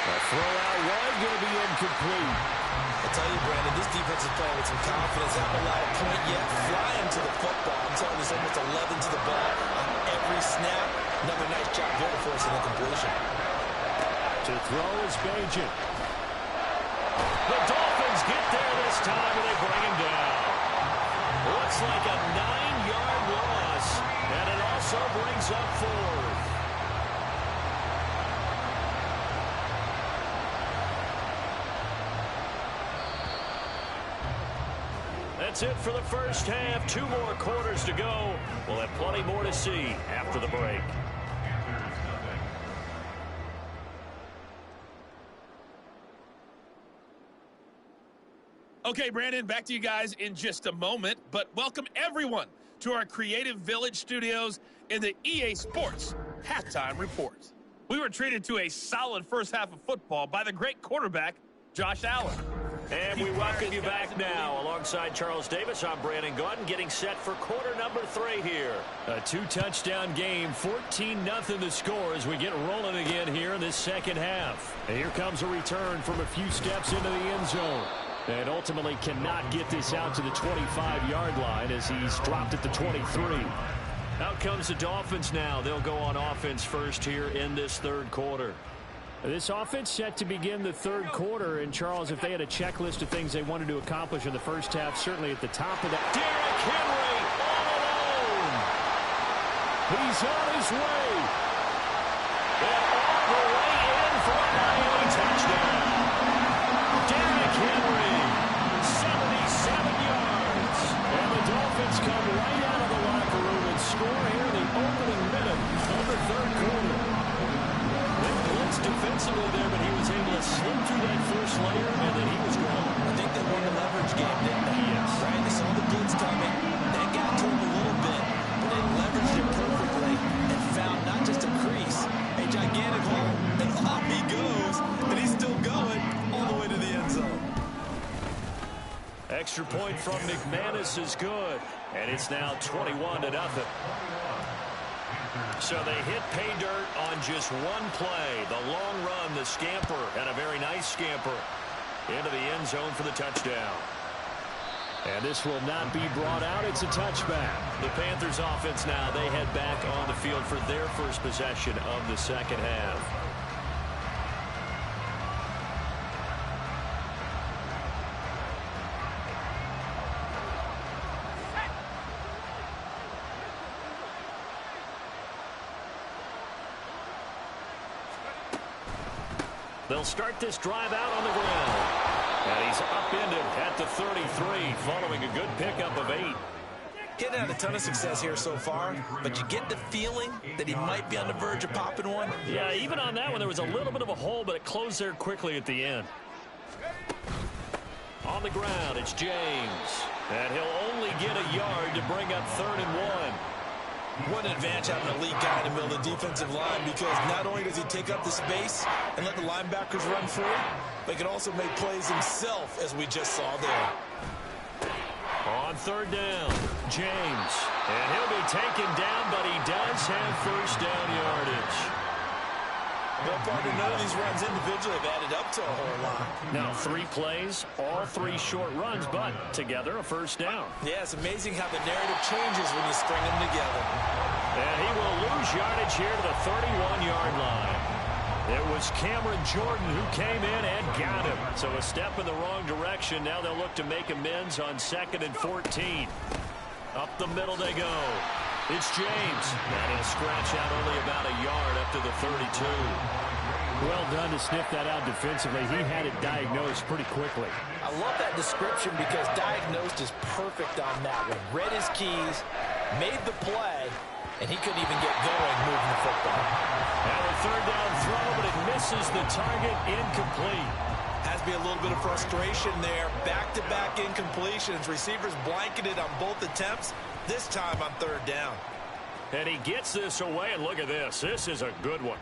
A: The throw out was going to be incomplete.
B: I'll tell you, Brandon, this defense is playing with some confidence. Haven't allowed a point yet. Flying to the football. I'm telling you, there's almost 11 to the ball on every snap. Another nice job there for us in the completion.
A: To throw is Bajan. The Dolphins get there this time, and they bring him down. Looks like a 9-yard loss, and it also brings up 4th. That's it for the first half. 2 more quarters to go. We'll have plenty more to see after the break.
G: Okay, Brandon, back to you guys in just a moment. But welcome everyone to our Creative Village studios in the EA Sports Halftime Report. We were treated to a solid first half of football by the great quarterback, Josh Allen.
A: And we welcome you back now. Alongside Charles Davis, I'm Brandon Gaudin, getting set for quarter number 3 here. A 2-touchdown game, 14-0 the score as we get rolling again here in this second half. And here comes a return from a few steps into the end zone. And ultimately cannot get this out to the 25-yard line as he's dropped at the 23. Out comes the Dolphins now. They'll go on offense first here in this third quarter.
E: This offense set to begin the third quarter. And, Charles, if they had a checklist of things they wanted to accomplish in the first half, certainly at the top of that.
A: Derrick Henry all alone.
E: He's on his way.
A: And all the way in for a Miami touchdown. Derrick Henry, 77 yards.
E: And the Dolphins come right out of the locker room and score here in the opening minute of the third quarter.
A: Defensively there, but he was able to slip through that first layer, and then he was gone.
B: I think they won the leverage game, didn't they?
A: Yes.
B: Right? They saw the blitz coming. That got to him a little bit, but they leveraged it perfectly and found not just a crease, a gigantic hole, and off he goes, and he's still going all the way to the end zone.
A: Extra point from McManus is good, and it's now 21-0. So they hit pay dirt on just one play. The long run, the scamper, and a very nice scamper into the end zone for the touchdown.
E: And this will not be brought out. It's a touchback.
A: The Panthers offense now, they head back on the field for their first possession of the second half. They'll start this drive out on the ground. And he's upended at the 33 following a good pickup of 8.
B: Getting had a ton of success here so far, but you get the feeling that he might be on the verge of popping one.
A: Yeah, even on that one, there was a little bit of a hole, but it closed there quickly at the end. On the ground, it's James. And he'll only get a yard to bring up 3rd and 1.
B: What an advantage having an elite guy in the middle of the defensive line, because not only does he take up the space and let the linebackers run free, but he can also make plays himself, as we just saw there.
A: On 3rd down, James. And he'll be taken down, but he does have first down yardage.
B: Well, partner, none of these runs individually have added up to a whole lot.
A: Now 3 plays, all 3 short runs, but together a first down.
B: Yeah, it's amazing how the narrative changes when you string them together.
A: And he will lose yardage here to the 31-yard line. It was Cameron Jordan who came in and got him. So a step in the wrong direction. Now they'll look to make amends on 2nd and 14. Up the middle they go. It's James. And he'll scratch out only about a yard up to the 32.
E: Well done to sniff that out defensively. He had it diagnosed pretty quickly.
D: I love that description because diagnosed is perfect on that one. Read his keys, made the play, and he couldn't even get going moving the football.
A: And a 3rd down throw, but it misses the target, incomplete.
B: Has to be a little bit of frustration there. Back-to-back incompletions. Receivers blanketed on both attempts, this time on 3rd down.
A: And he gets this away, and look at this. This is a good one.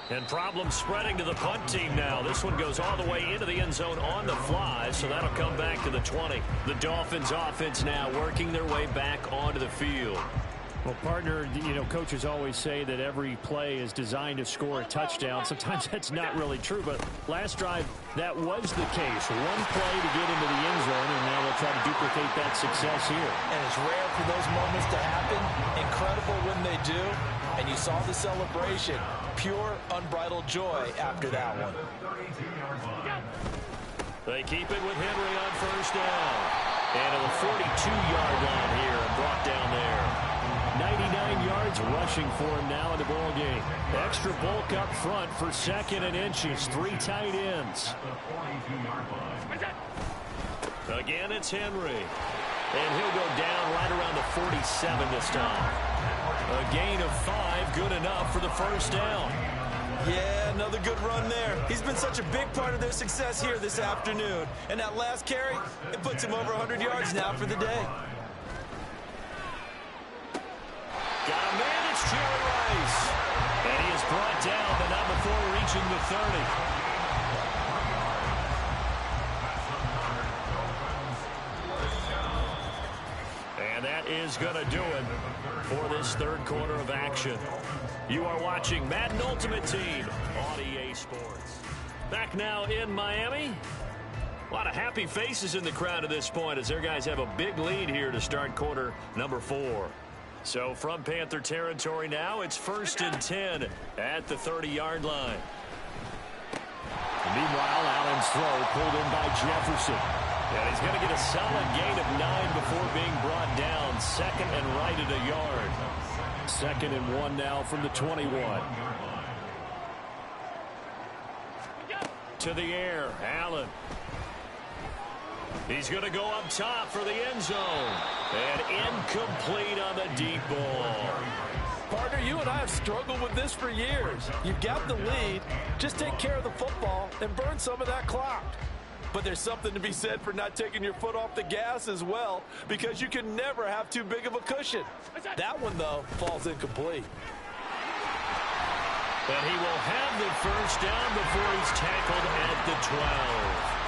A: And problems spreading to the punt team now. This one goes all the way into the end zone on the fly, so that'll come back to the 20. The Dolphins offense now working their way back onto the field.
E: Well, partner, you know, coaches always say that every play is designed to score a touchdown. Sometimes that's not really true, but last drive, that was the case. One play to get into the end zone, and now they'll try to duplicate that success here.
D: And it's rare for those moments to happen. Incredible when they do. And you saw the celebration. Pure, unbridled joy after that one.
A: They keep it with Henry on first down. And to the 42-yard line here and brought down there.
E: 99 yards rushing for him now in the ball game. Extra bulk up front for 2nd and inches. 3 tight ends.
A: Again, it's Henry. And he'll go down right around the 47 this time. A gain of 5, good enough for the first down.
D: Yeah, another good run there. He's been such a big part of their success here this afternoon. And that last carry, it puts him over 100 yards now for the day.
A: Got a man, it's Jerry Rice. And he is brought down, but not before reaching the 30. And that is going to do it for this third quarter of action. You are watching Madden Ultimate Team on EA Sports. Back now in Miami. A lot of happy faces in the crowd at this point as their guys have a big lead here to start quarter number 4. So from Panther territory now, it's 1st and 10 at the 30-yard line.
E: Meanwhile, Allen's throw pulled in by Jefferson.
A: And he's going to get a solid gain of 9 before being brought down. 2nd and right at a yard.
E: 2nd and 1 now from the 21. To the air, Allen. He's going to go up top for the end zone. And incomplete on the deep ball.
D: Partner, you and I have struggled with this for years. You've got the lead. Just take care of the football and burn some of that clock. But there's something to be said for not taking your foot off the gas as well, because you can never have too big of a cushion. That one, though, falls incomplete.
A: And he will have the first down before he's tackled at the 12.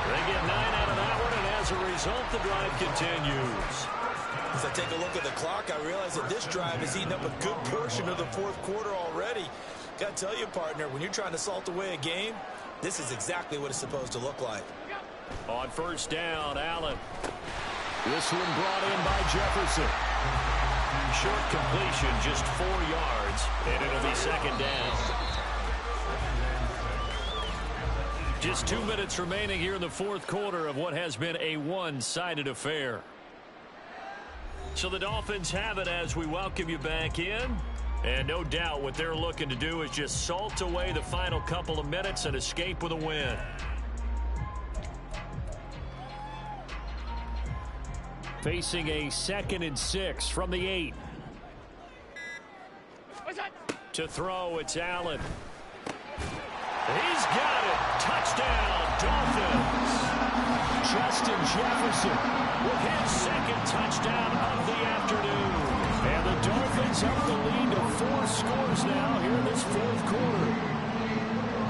A: They get 9 out of that one, and as a result, the drive continues.
D: As I take a look at the clock, I realize that this drive has eaten up a good portion of the fourth quarter already. Got to tell you, partner, when you're trying to salt away a game, this is exactly what it's supposed to look like.
A: On first down, Allen. This one brought in by Jefferson. Short completion, just 4 yards, and it'll be 2nd down. Just 2 minutes remaining here in the fourth quarter of what has been a one-sided affair. So the Dolphins have it as we welcome you back in. And no doubt what they're looking to do is just salt away the final couple of minutes and escape with a win.
E: Facing a 2nd and 6 from the 8.
A: To throw, it's Allen. He's got it. Touchdown, Dolphins. Justin Jefferson with his 2nd touchdown of the afternoon. And the Dolphins up the lead to 4 scores now here in this fourth quarter.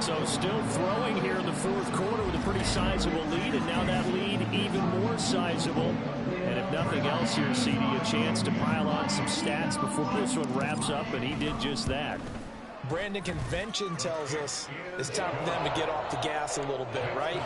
E: So still throwing here in the fourth quarter with a pretty sizable lead, and now that lead even more sizable. And if nothing else here, CD, a chance to pile on some stats before this one wraps up, and he did just that.
D: Brandon, convention tells us it's time for them to get off the gas a little bit, right?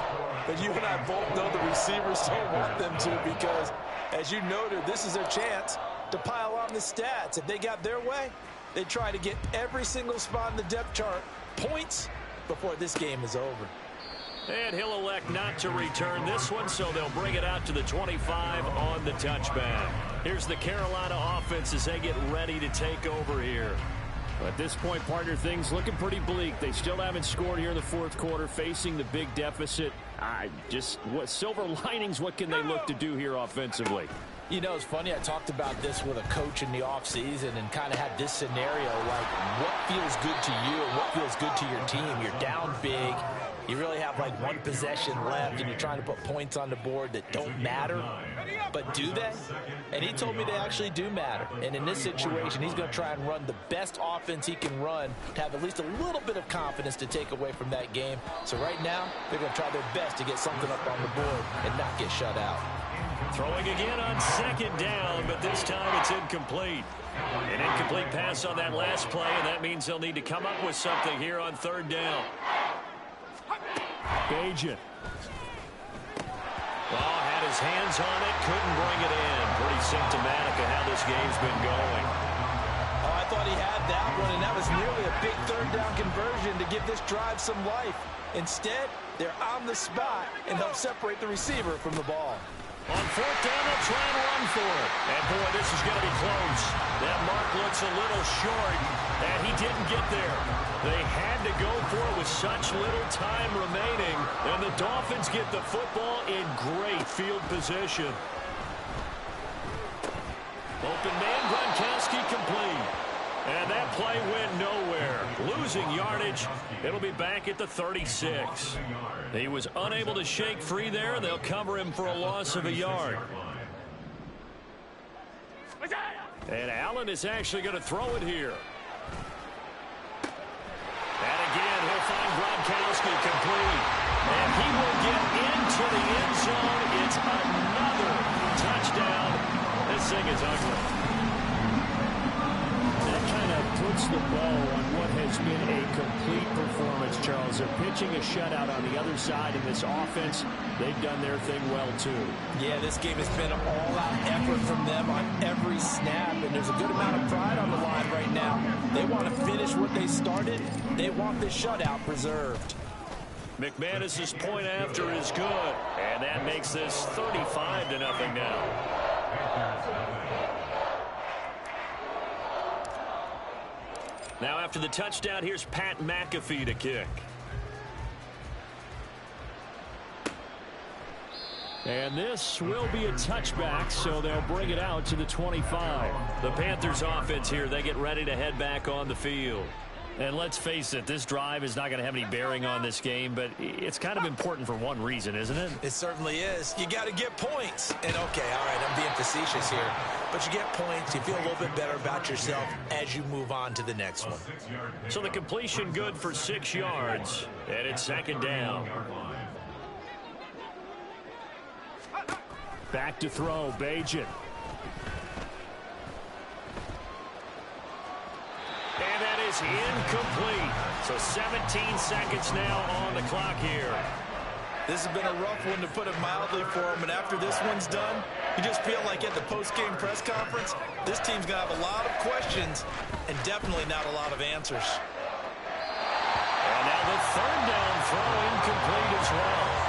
D: But you and I both know the receivers don't want them to, because, as you noted, this is their chance to pile on the stats. If they got their way, they try to get every single spot in the depth chart points before this game is over.
A: And he'll elect not to return this one, so they'll bring it out to the 25 on the touchback. Here's the Carolina offense as they get ready to take over here.
E: At this point, partner, things looking pretty bleak. They still haven't scored here in the fourth quarter, facing the big deficit. What silver linings, what can they look to do here offensively?
D: You know, it's funny, I talked about this with a coach in the offseason and kind of had this scenario, like what feels good to you and what feels good to your team. You're down big. You really have like one possession left, and you're trying to put points on the board that don't matter. But do they? And he told me they actually do matter. And in this situation, he's going to try and run the best offense he can run to have at least a little bit of confidence to take away from that game. So right now, they're going to try their best to get something up on the board and not get shut out.
A: Throwing again on second down, but this time it's incomplete. An incomplete pass on that last play, and that means they'll need to come up with something here on third down.
E: Bajan.
A: Well, had his hands on it, couldn't bring it in. Pretty symptomatic of how this game's been going.
D: Oh, I thought he had that one, and that was nearly a big third down conversion to give this drive some life. Instead, they're on the spot and help separate the receiver from the ball.
A: On fourth down, they'll try and run for it. And, boy, this is going to be close. That mark looks a little short, and he didn't get there. They had to go for it with such little time remaining, and the Dolphins get the football in great field position. Open man, Gronkowski complete. And that play went nowhere. Losing yardage. It'll be back at the 36. He was unable to shake free there. They'll cover him for a loss of a yard. And Allen is actually going to throw it here. And again, he'll find Gronkowski complete. And he will get into the end zone. It's another touchdown. This thing is ugly.
E: Puts the bow on what has been a complete performance, Charles. They're pitching a shutout on the other side in this offense. They've done their thing well, too.
D: Yeah, this game has been an all-out effort from them on every snap, and there's a good amount of pride on the line right now. They want to finish what they started. They want this shutout preserved.
A: McManus's point after is good, and that makes this 35-0 now. Now after the touchdown, here's Pat McAfee to kick.
E: And this will be a touchback, so they'll bring it out to the 25.
A: The Panthers offense here, they get ready to head back on the field.
E: And let's face it, this drive is not going to have any bearing on this game, but it's kind of important for one reason, isn't it?
B: It certainly is. You got to get points. And, okay, all right, I'm being facetious here. But you get points, you feel a little bit better about yourself as you move on to the next one.
A: So the completion good for 6 yards, and it's second down.
E: Back to throw, Bajan.
A: And that is incomplete. So 17 seconds now on the clock here.
D: This has been a rough one, to put it mildly, for them. And after this one's done, you just feel like at the post-game press conference, this team's going to have a lot of questions and definitely not a lot of answers.
A: And now the third down throw incomplete as well.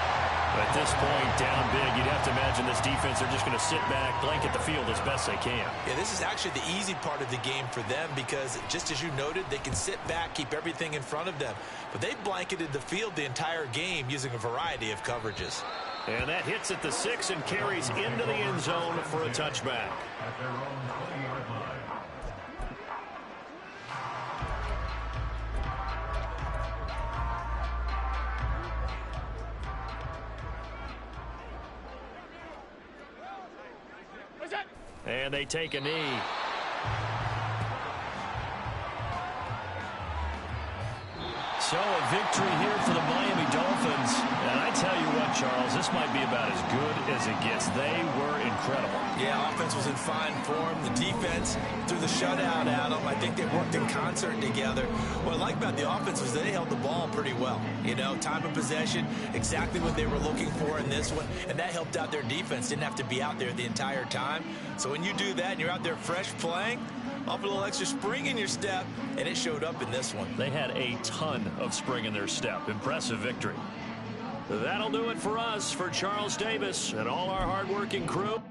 A: At this point, down big, you'd have to imagine this defense are just going to sit back, blanket the field as best they can.
B: Yeah, this is actually the easy part of the game for them because, just as you noted, they can sit back, keep everything in front of them. But they've blanketed the field the entire game using a variety of coverages.
A: And that hits at the 6 and carries into the end zone for a touchback.
C: At their own 20-yard line.
A: And they take a knee. So a victory here for the Miami Dolphins. And I tell you what, Charles, this might be about as good as it gets. They were incredible.
B: Yeah, offense was in fine form. The defense threw the shutout at them. I think they worked in concert together. What I like about the offense was they held the ball pretty well. You know, time of possession, exactly what they were looking for in this one. And that helped out their defense. Didn't have to be out there the entire time. So when you do that and you're out there fresh playing, off a little extra spring in your step, and it showed up in this one.
A: They had a ton of spring in their step. Impressive victory. That'll do it for us. For Charles Davis and all our hardworking crew.